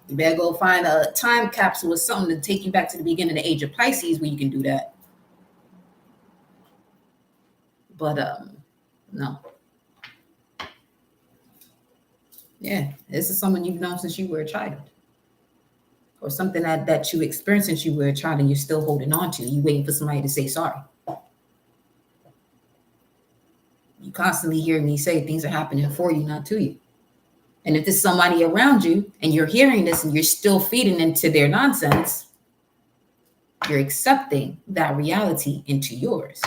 You better go find a time capsule or something to take you back to the beginning of the age of Pisces where you can do that. But no. Yeah, this is someone you've known since you were a child. or something that you experienced since you were a child and you're still holding on to. You waiting for somebody to say sorry. You constantly hear me say things are happening for you, not to you. And if there's somebody around you and you're hearing this and you're still feeding into their nonsense, you're accepting that reality into yours.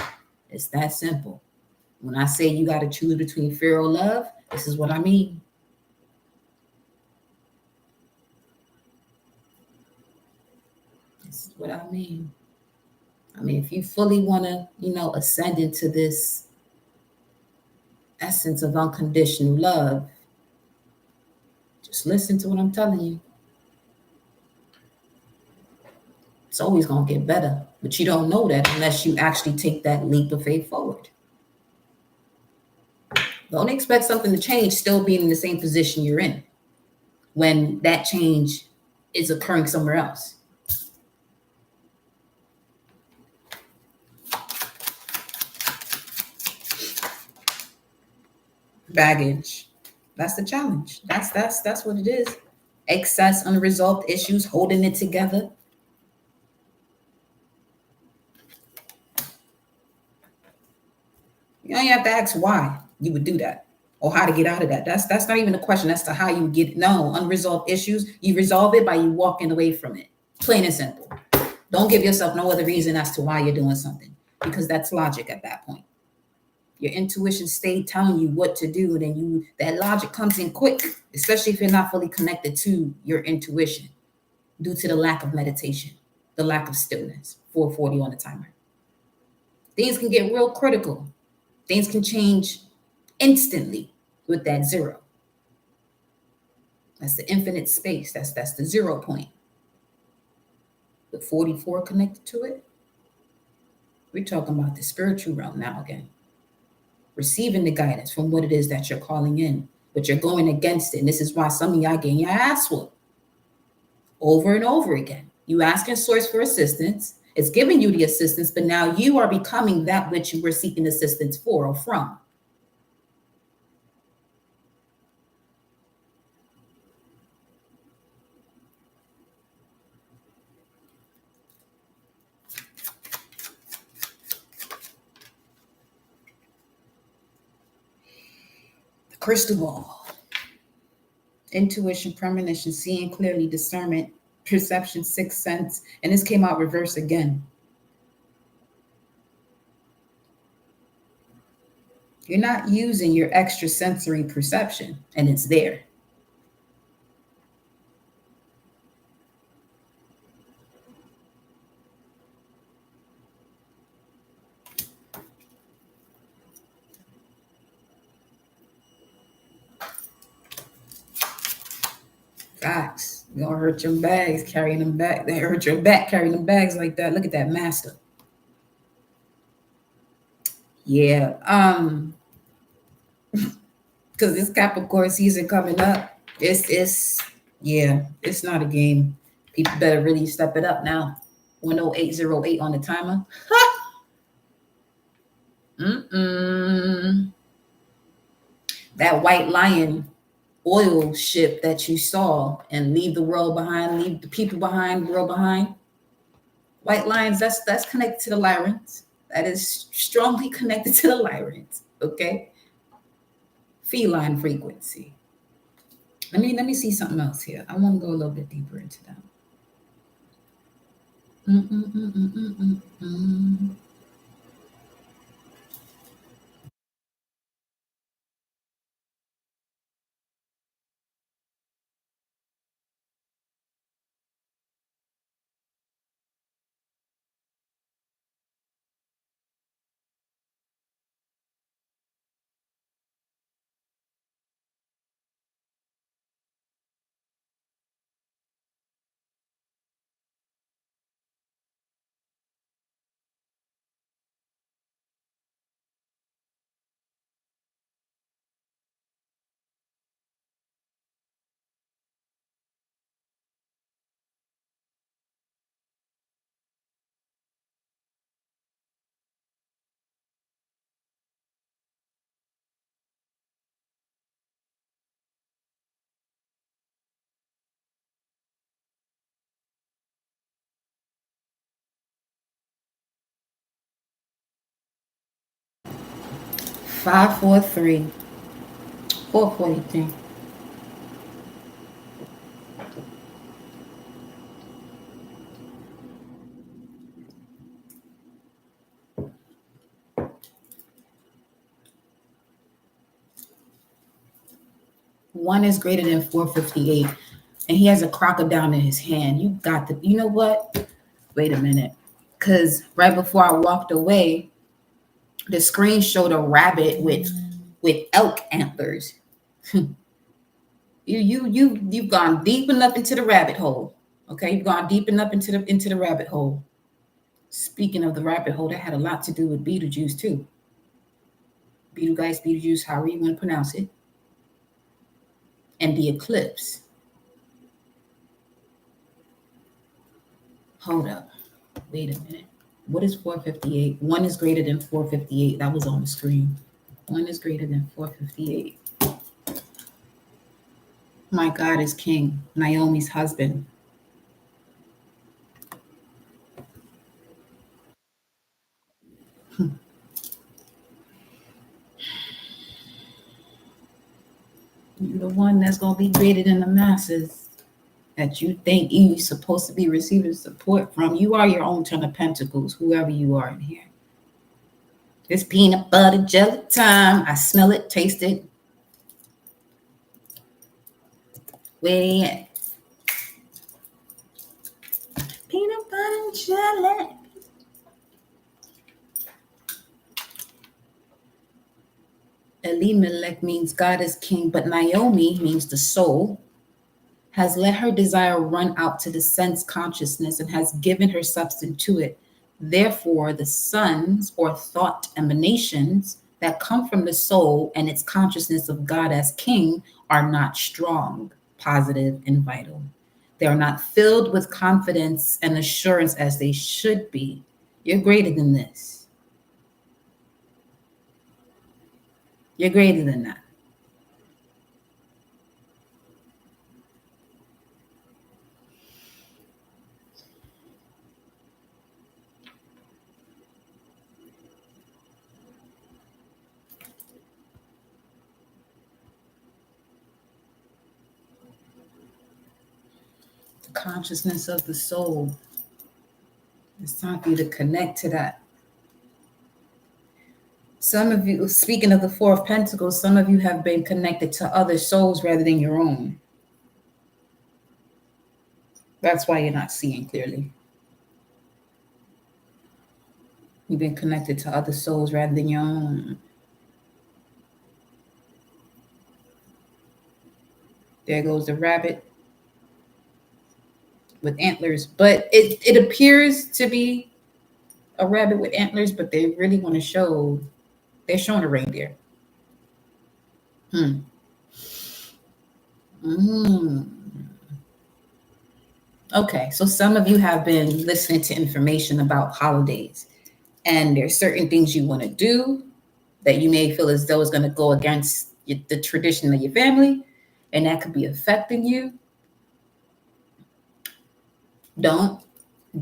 It's that simple. When I say you got to choose between fear or love, this is what I mean. This is what I mean. I mean, if you fully want to, ascend into this essence of unconditional love, just listen to what I'm telling you. It's always going to get better, but you don't know that unless you actually take that leap of faith forward. Don't expect something to change still being in the same position you're in when that change is occurring somewhere else. Baggage. That's the challenge. That's what it is. Excess, unresolved issues, holding it together. You don't have to ask why you would do that or how to get out of that. That's not even a question as to how you get. No, unresolved issues, you resolve it by you walking away from it. Plain and simple. Don't give yourself no other reason as to why you're doing something, because that's logic at that point. Your intuition stay telling you what to do, and then that logic comes in quick, especially if you're not fully connected to your intuition due to the lack of meditation, the lack of stillness. 440 on the timer. Things can get real critical. Things can change instantly with that zero. That's the infinite space. That's the 0 point. With 44 connected to it, we're talking about the spiritual realm now again. Receiving the guidance from what it is that you're calling in, but you're going against it. And this is why some of y'all getting your ass whooped over and over again. You asking source for assistance. It's giving you the assistance, but now you are becoming that which you were seeking assistance for or from. The crystal ball. Intuition, premonition, seeing clearly, discernment, perception, sixth sense. And this came out reverse again. You're not using your extrasensory perception, and it's there. Facts. You're gonna hurt your bags carrying them back. They hurt your back carrying them bags like that. Look at that master. Yeah. Because this Capricorn season coming up, it's it's not a game. People better really step it up now. 10808 on the timer. That white lion oil ship that you saw and leave the world behind, leave the people behind, world behind. White lions, that's connected to the Lyrans. That is strongly connected to the Lyrans. Okay. Feline frequency. Let me see something else here. I want to go a little bit deeper into that. 543. 443. One is greater than 458. And he has a crocodile in his hand. You got the, you know what? Wait a minute. Because right before I walked away, the screen showed a rabbit with elk antlers. You've gone deep enough into the rabbit hole. Okay, you've gone deep enough into the rabbit hole. Speaking of the rabbit hole, that had a lot to do with Beetlejuice too. Beetlejuice, however you want to pronounce it, and the eclipse. Hold up. Wait a minute. What is 458? One is greater than 458. That was on the screen. One is greater than 458. My God is king. Naomi's husband. You're the one that's going to be greater than the masses that you think you're supposed to be receiving support from. You are your own Ten of Pentacles, whoever you are in here. It's peanut butter jelly time. I smell it, taste it. Where they at? Peanut butter jelly. Elimelech means God is king, but Naomi means the soul, has let her desire run out to the sense consciousness and has given her substance to it. Therefore, the sons or thought emanations that come from the soul and its consciousness of God as king are not strong, positive, and vital. They are not filled with confidence and assurance as they should be. You're greater than this. You're greater than that. The consciousness of the soul. It's time for you to connect to that. Some of you, speaking of the Four of Pentacles, some of you have been connected to other souls rather than your own. That's why you're not seeing clearly. You've been connected to other souls rather than your own. There goes the rabbit with antlers. But it appears to be a rabbit with antlers, but they really want to show, they're showing a reindeer. Okay, so some of you have been listening to information about holidays, and there's certain things you want to do that you may feel as though it's going to go against the tradition of your family, and that could be affecting you. Don't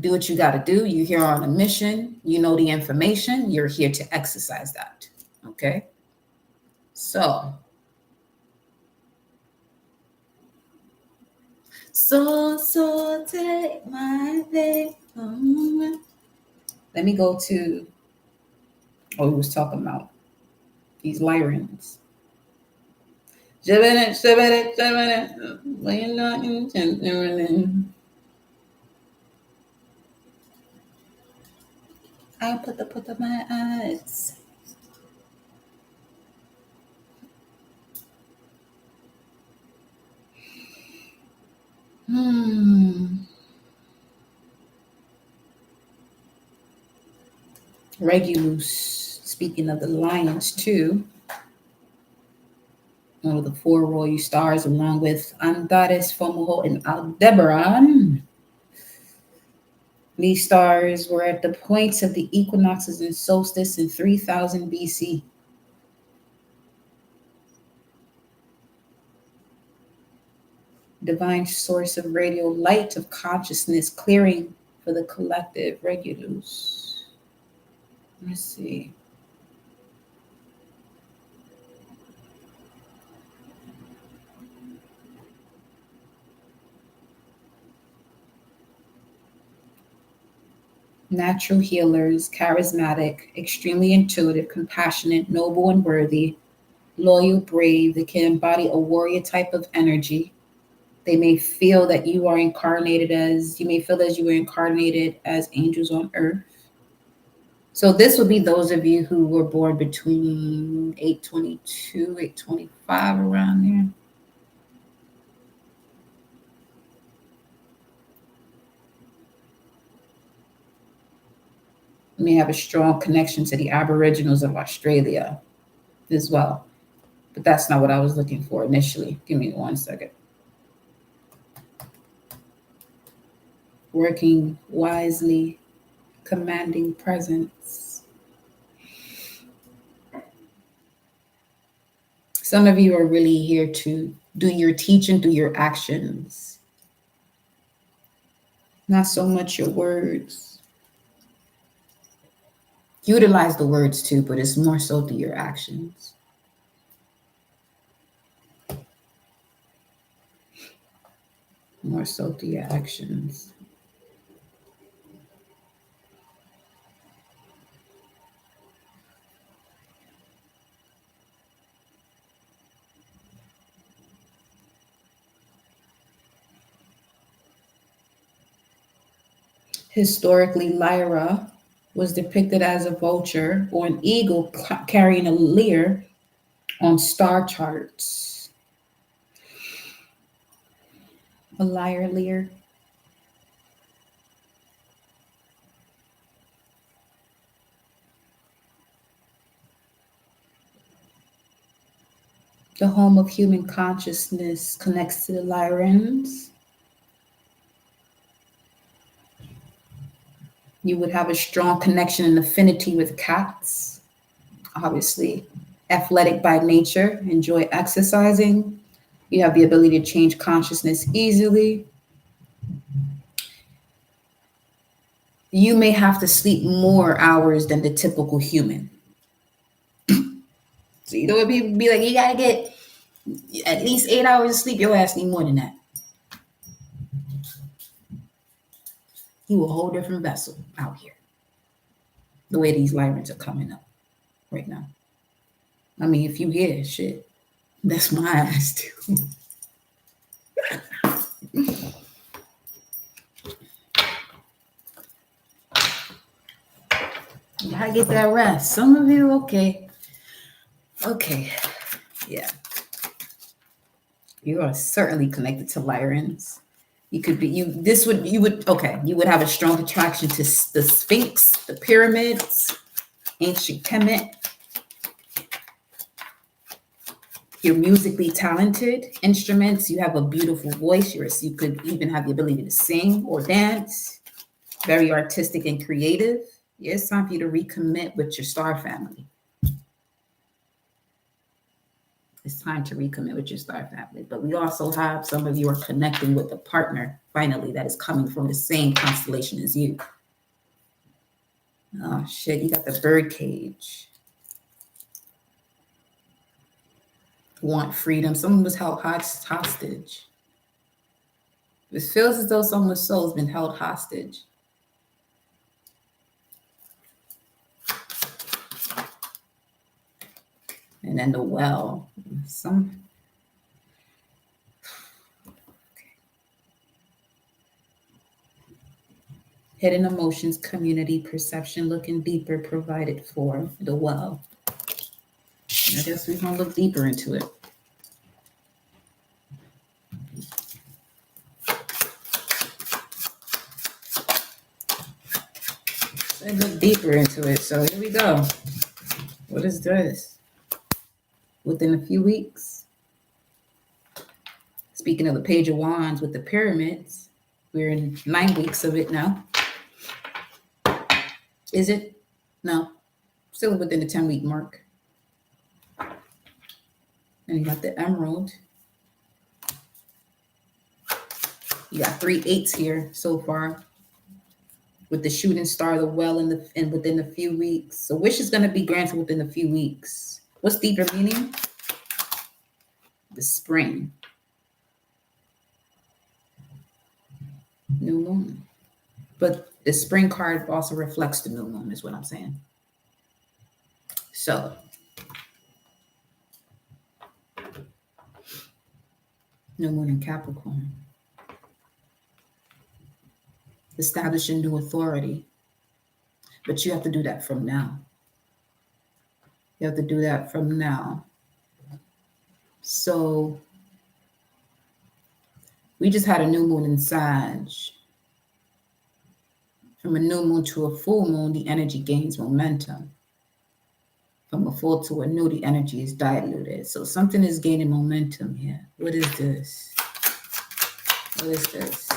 do what you got to do. You're here on a mission. You know the information. You're here to exercise that. Okay? So take my faith. Let me go to what we was talking about. These Lyrans. I put up my eyes. Regulus, speaking of the lions too, one of the four royal stars, along with Antares, Fomalhaut, and Aldebaran. These stars were at the points of the equinoxes and solstice in 3000 BC. Divine source of radio light of consciousness clearing for the collective. Regulus. Let's see. Natural healers, charismatic, extremely intuitive, compassionate, noble and worthy, loyal, brave. They can embody a warrior type of energy. They may feel that you are incarnated as, you may feel as you were incarnated as angels on earth. So this would be those of you who were born between 822, 825, around there. You may have a strong connection to the Aboriginals of Australia as well. But that's not what I was looking for initially. Give me 1 second. Working wisely, commanding presence. Some of you are really here to do your teaching through your actions, not so much your words. Utilize the words too, but it's more so through your actions. More so through your actions. Historically, Lyra was depicted as a vulture or an eagle carrying a lyre on star charts. A lyre. The home of human consciousness connects to the Lyrans. You would have a strong connection and affinity with cats. Obviously, athletic by nature, enjoy exercising. You have the ability to change consciousness easily. You may have to sleep more hours than the typical human. So you know what people be like, you gotta get at least 8 hours of sleep. Your ass need more than that. You a whole different vessel out here. The way these Lyrans are coming up right now. I mean, if you hear shit, that's my ass too. I get that rest. Some of you, okay. Yeah. You are certainly connected to Lyrans. You would have a strong attraction to the Sphinx, the pyramids, ancient Kemet. You're musically talented, instruments. You have a beautiful voice. You could even have the ability to sing or dance. Very artistic and creative. Yeah, it's time for you to recommit with your star family. It's time to recommit with your star family. But we also have some of you are connecting with a partner, finally, that is coming from the same constellation as you. Oh, shit, you got the bird cage. Want freedom. Someone was held hostage. It feels as though someone's soul has been held hostage. And then the well. Hidden emotions, community, perception, looking deeper, provided for the well. I guess we're going to look deeper into it. Let's look deeper into it. So here we go. What is this? Within a few weeks. Speaking of the Page of Wands with the pyramids, we're in 9 weeks of it now. Is it? No. Still within the 10-week mark. And you got the emerald. You got 3 8s here so far. With the shooting star, the well, and within a few weeks. So wish is going to be granted within a few weeks. What's deeper meaning? The spring. New moon. But the spring card also reflects the new moon, is what I'm saying. So, new moon in Capricorn. Establish a new authority. But you have to do that from now. You have to do that from now. So, we just had a new moon in Sag. From a new moon to a full moon, the energy gains momentum. From a full to a new, the energy is diluted. So something is gaining momentum here. What is this? What is this?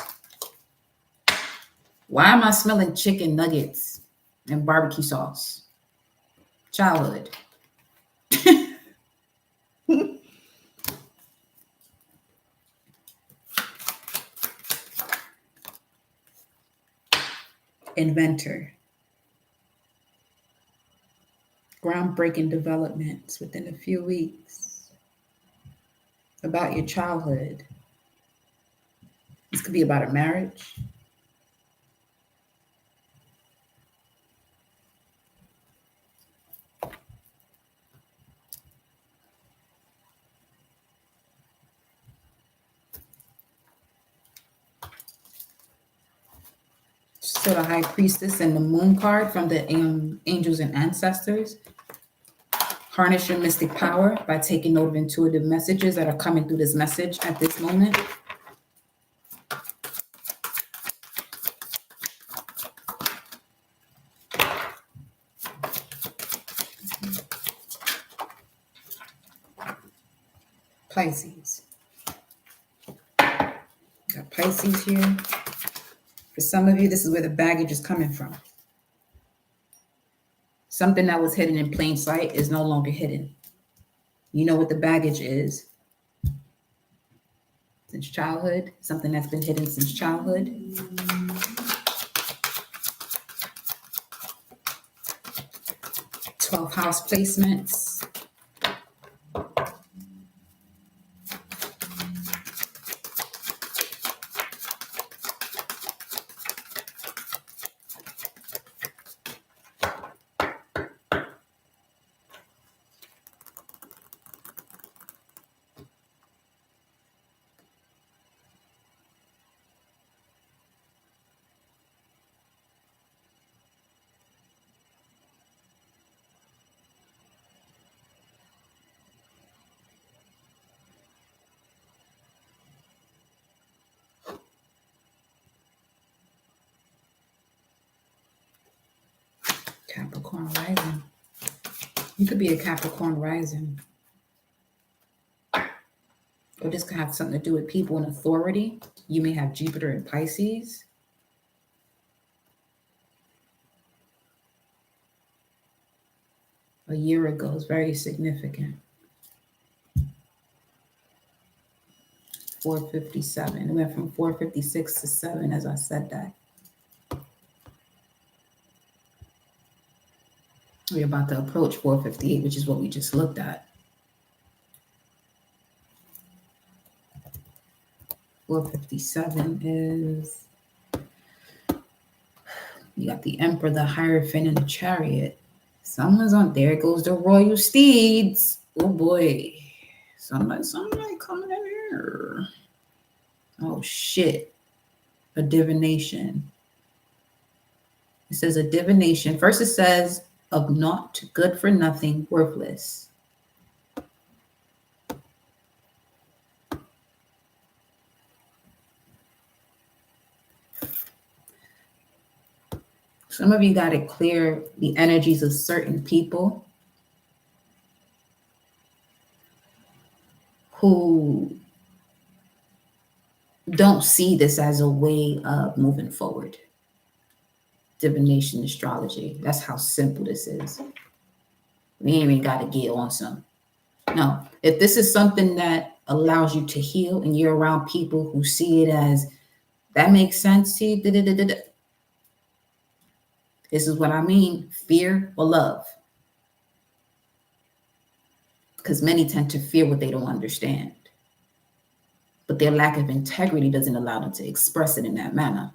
Why am I smelling chicken nuggets and barbecue sauce? Childhood. Inventor. Groundbreaking developments within a few weeks about your childhood. This could be about a marriage. So the High Priestess and the Moon card from the Angels and Ancestors. Harness your mystic power by taking note of intuitive messages that are coming through this message at this moment. Pisces. Got Pisces here. For some of you, this is where the baggage is coming from. Something that was hidden in plain sight is no longer hidden. You know what the baggage is. Since childhood, something that's been hidden since childhood. '12th house placements. Capricorn rising. You could be a Capricorn rising. Or this could have something to do with people in authority. You may have Jupiter in Pisces. A year ago is very significant. 457. It went from 456 to 7 as I said that. We're about to approach 458, which is what we just looked at. 457 is, you got the Emperor, the Hierophant, and the Chariot. Someone's on, there goes the Royal Steeds. Oh boy. Somebody coming in here. Oh shit. A divination. It says a divination. First it says, of naught, good for nothing, worthless. Some of you got to clear the energies of certain people who don't see this as a way of moving forward. Divination, astrology. That's how simple this is. We ain't even got to get on some. No, if this is something that allows you to heal and you're around people who see it as, that makes sense to you, this is what I mean, fear or love. Because many tend to fear what they don't understand. But their lack of integrity doesn't allow them to express it in that manner.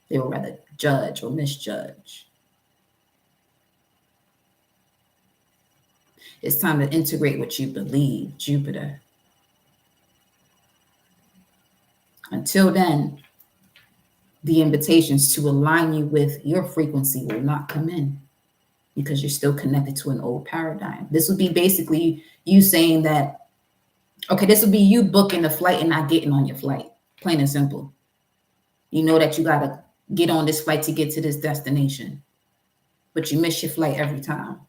They would rather judge or misjudge. It's time to integrate what you believe, Jupiter. Until then, the invitations to align you with your frequency will not come in because you're still connected to an old paradigm. This would be basically you saying that, okay, this would be you booking a flight and not getting on your flight, plain and simple. You know that you got to get on this flight to get to this destination, but you miss your flight every time.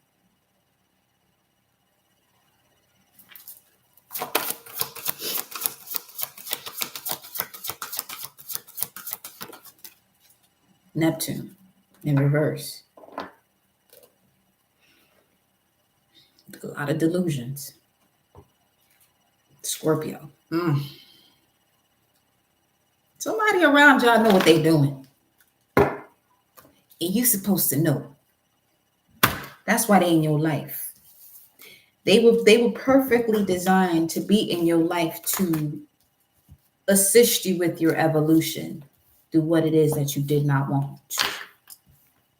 Neptune in reverse. A lot of delusions. Scorpio. Somebody around y'all know what they doing. And you supposed to know. That's why they in your life. They were perfectly designed to be in your life to assist you with your evolution through what it is that you did not want.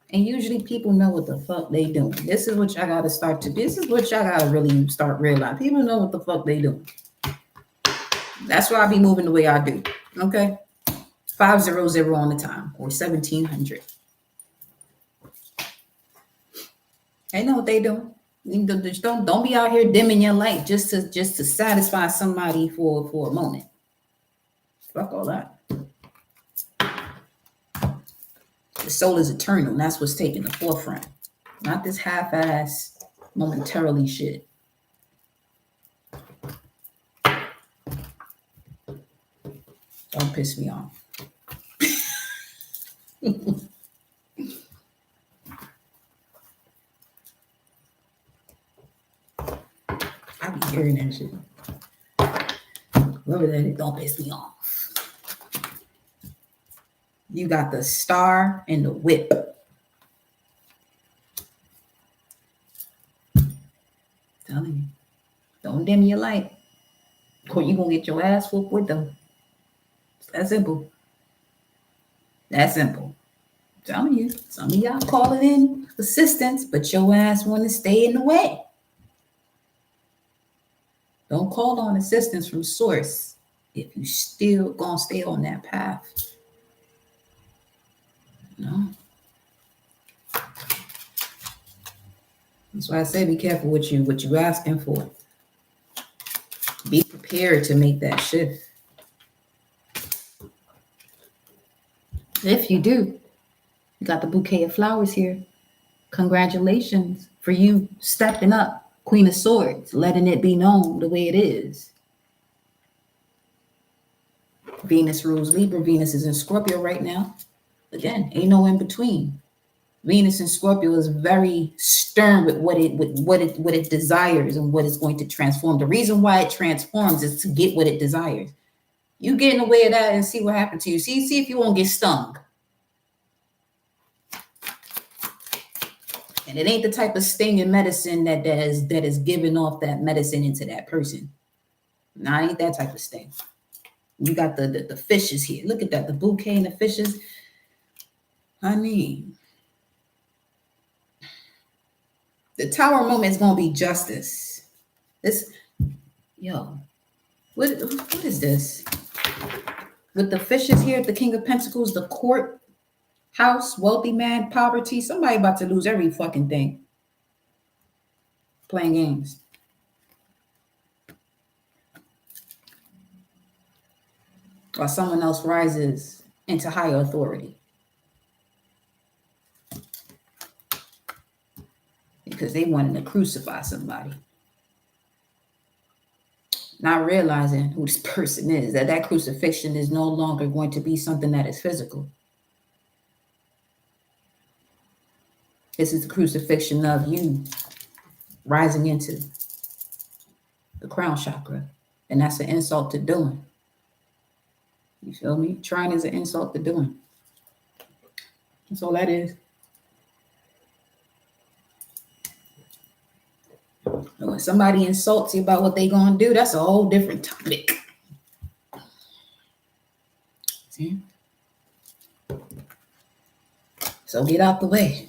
And usually people know what the fuck they doing. This is what y'all gotta start to. This is what y'all gotta really start realizing. People know what the fuck they doing. That's why I be moving the way I do. Okay, 500 on the time or 1700. They know what they doing. Don't be out here dimming your light just to satisfy somebody for a moment. Fuck all that. The soul is eternal, and that's what's taking the forefront. Not this half-ass, momentarily shit. Don't piss me off. I be hearing that shit. Whoever that is, don't piss me off. You got the star and the whip. Telling you, don't dim your light, or you gonna get your ass whooped with them. It's that simple. That simple. I'm telling you, some of y'all calling in assistance, but your ass want to stay in the way. Don't call on assistance from source if you still gonna stay on that path. No. That's why I say be careful what you asking for. Be prepared to make that shift. If you do, you got the bouquet of flowers here. Congratulations for you stepping up, Queen of Swords, letting it be known the way it is. Venus rules Libra. Venus is in Scorpio right now. Again, ain't no in between. Venus in Scorpio is very stern with what it desires and what it's going to transform. The reason why it transforms is to get what it desires. You get in the way of that and see what happened to you. See if you won't get stung. And it ain't the type of stinging medicine that is giving off that medicine into that person. Nah, ain't that type of sting. You got the fishes here. Look at that, the bouquet and the fishes. Honey, the Tower moment is gonna be justice. This, what is this? With the fishes here, the King of Pentacles, the court house, wealthy man, poverty. Somebody about to lose every fucking thing. Playing games. While someone else rises into higher authority. Because they wanted to crucify somebody. Not realizing who this person is, that crucifixion is no longer going to be something that is physical. This is the crucifixion of you rising into the crown chakra. And that's an insult to doing. You feel me? Trying is an insult to doing. That's all that is. When somebody insults you about what they gonna do, that's a whole different topic. See? So get out the way.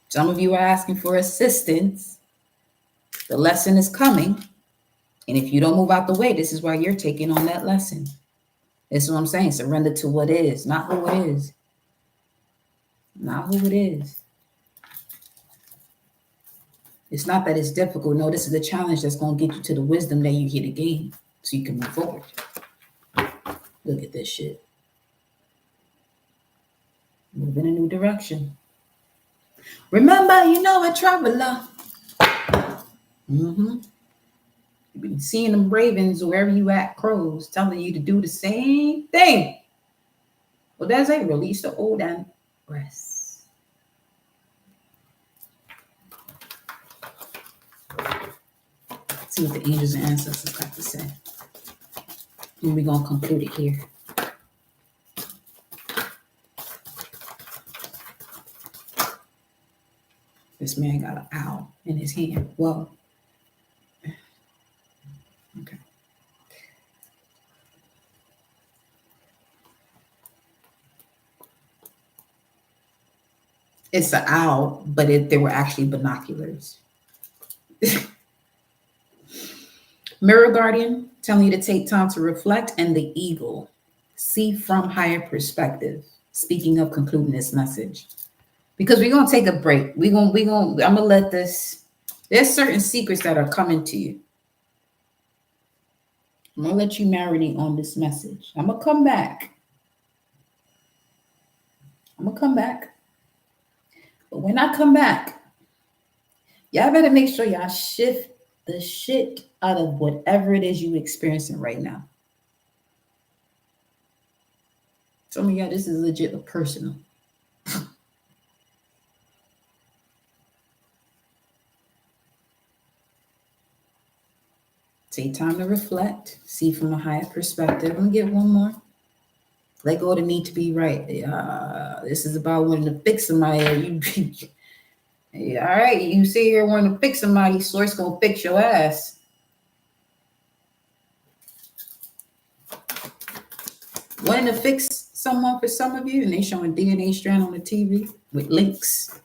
Some of you are asking for assistance. The lesson is coming. And if you don't move out the way, this is why you're taking on that lesson. This is what I'm saying. Surrender to what is, not who it is. Not who it is. It's not that it's difficult. No, this is the challenge that's going to get you to the wisdom that you here to gain so you can move forward. Look at this shit. Move in a new direction. Remember, you know a traveler. You've been seeing them ravens wherever you at, crows, telling you to do the same thing. Well, that's it. Release the old and rest. Let's see what the angels and ancestors got to say. And we're going to conclude it here. This man got an owl in his hand. Well, okay. It's an owl, but they were actually binoculars. Mirror Guardian, telling you to take time to reflect, and the eagle, see from higher perspective. Speaking of concluding this message, because we're gonna take a break. I'm gonna let this. There's certain secrets that are coming to you. I'm gonna let you marinate on this message. I'm gonna come back. But when I come back, y'all better make sure y'all shift the shit out of whatever it is you're experiencing right now. Some of y'all, this is legit personal. Take time to reflect, see from a higher perspective. I'm gonna get one more. Let go of the need to be right. This is about wanting to fix somebody. All right, you sit here wanting to fix somebody, source gonna fix your ass. Wanting to fix someone for some of you, and they showing DNA strand on the TV with links.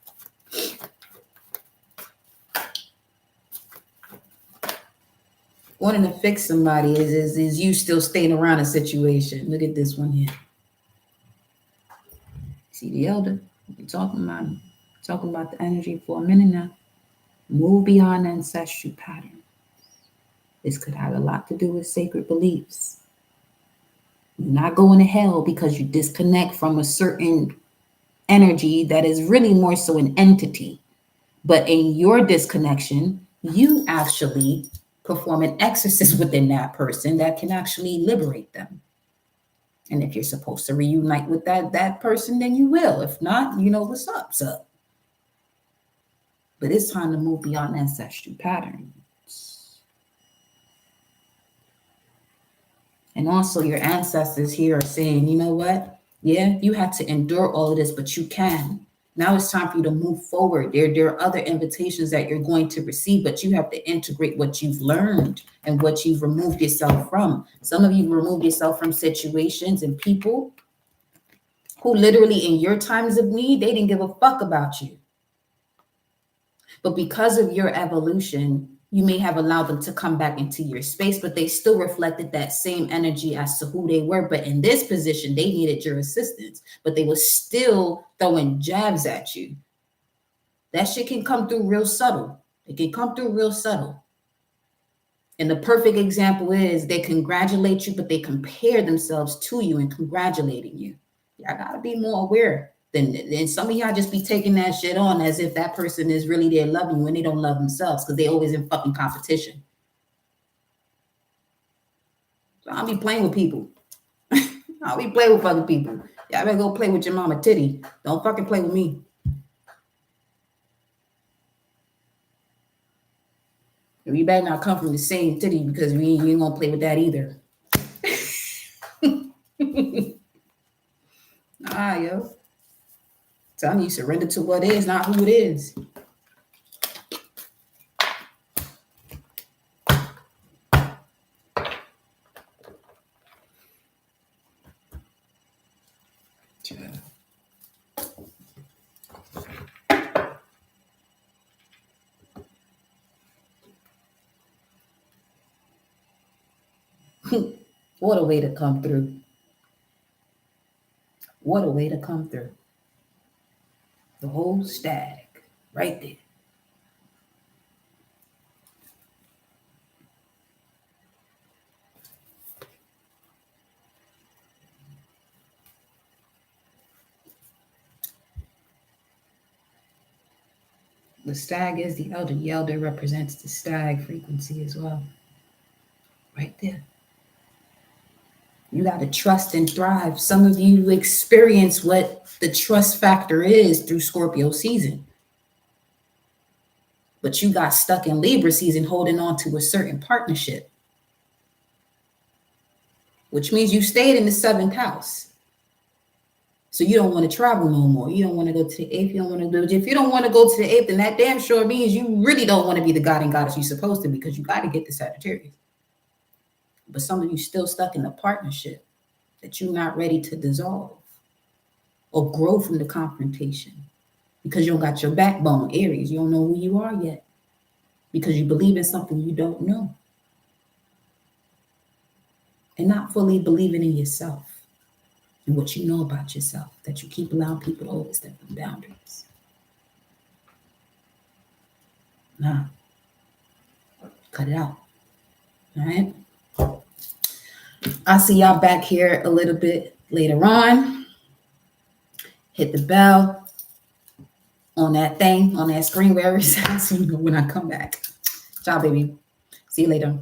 Wanting to fix somebody is you still staying around a situation. Look at this one here. See the elder? We're talking about the energy for a minute now. Move beyond ancestral patterns. This could have a lot to do with sacred beliefs. You're not going to hell because you disconnect from a certain energy that is really more so an entity. But in your disconnection, you actually perform an exorcism within that person that can actually liberate them. And if you're supposed to reunite with that person, then you will. If not, you know what's up, sup. But it's time to move beyond ancestral patterns. And also your ancestors here are saying, you know what? Yeah, you had to endure all of this, but you can. Now it's time for you to move forward. There are other invitations that you're going to receive, but you have to integrate what you've learned and what you've removed yourself from. Some of you removed yourself from situations and people who literally in your times of need, they didn't give a fuck about you. But because of your evolution, you may have allowed them to come back into your space, but they still reflected that same energy as to who they were. But in this position, they needed your assistance, but they were still throwing jabs at you. That shit can come through real subtle. It can come through real subtle. And the perfect example is they congratulate you, but they compare themselves to you and congratulating you. Y'all gotta be more aware. Then some of y'all just be taking that shit on as if that person is really there loving you and they don't love themselves because they always in fucking competition. So I'll be playing with people. I'll be playing with other people. Y'all better go play with your mama titty. Don't fucking play with me. You better not come from the same titty because you ain't gonna play with that either. Yo. Telling you, surrender to what is, not who it is. What a way to come through. What a way to come through. The whole static right there. The stag is the elder. The elder represents the stag frequency as well. Right there. You got to trust and thrive. Some of you experience what the trust factor is through Scorpio season. But you got stuck in Libra season holding on to a certain partnership, which means you stayed in the 7th house. So you don't want to travel no more. You don't want to go to the 8th. You don't want to do it. If you don't want to go to the 8th, then that damn sure means you really don't want to be the god and goddess you're supposed to, because you got to get the Sagittarius. But some of you still stuck in a partnership that you're not ready to dissolve or grow from the confrontation because you don't got your backbone, Aries. You don't know who you are yet because you believe in something you don't know and not fully believing in yourself and what you know about yourself, that you keep allowing people to overstep the boundaries. Nah, cut it out. All right. I'll see y'all back here a little bit later on. Hit the bell on that thing, on that screen where it says, so you know when I come back. Ciao, baby. See you later.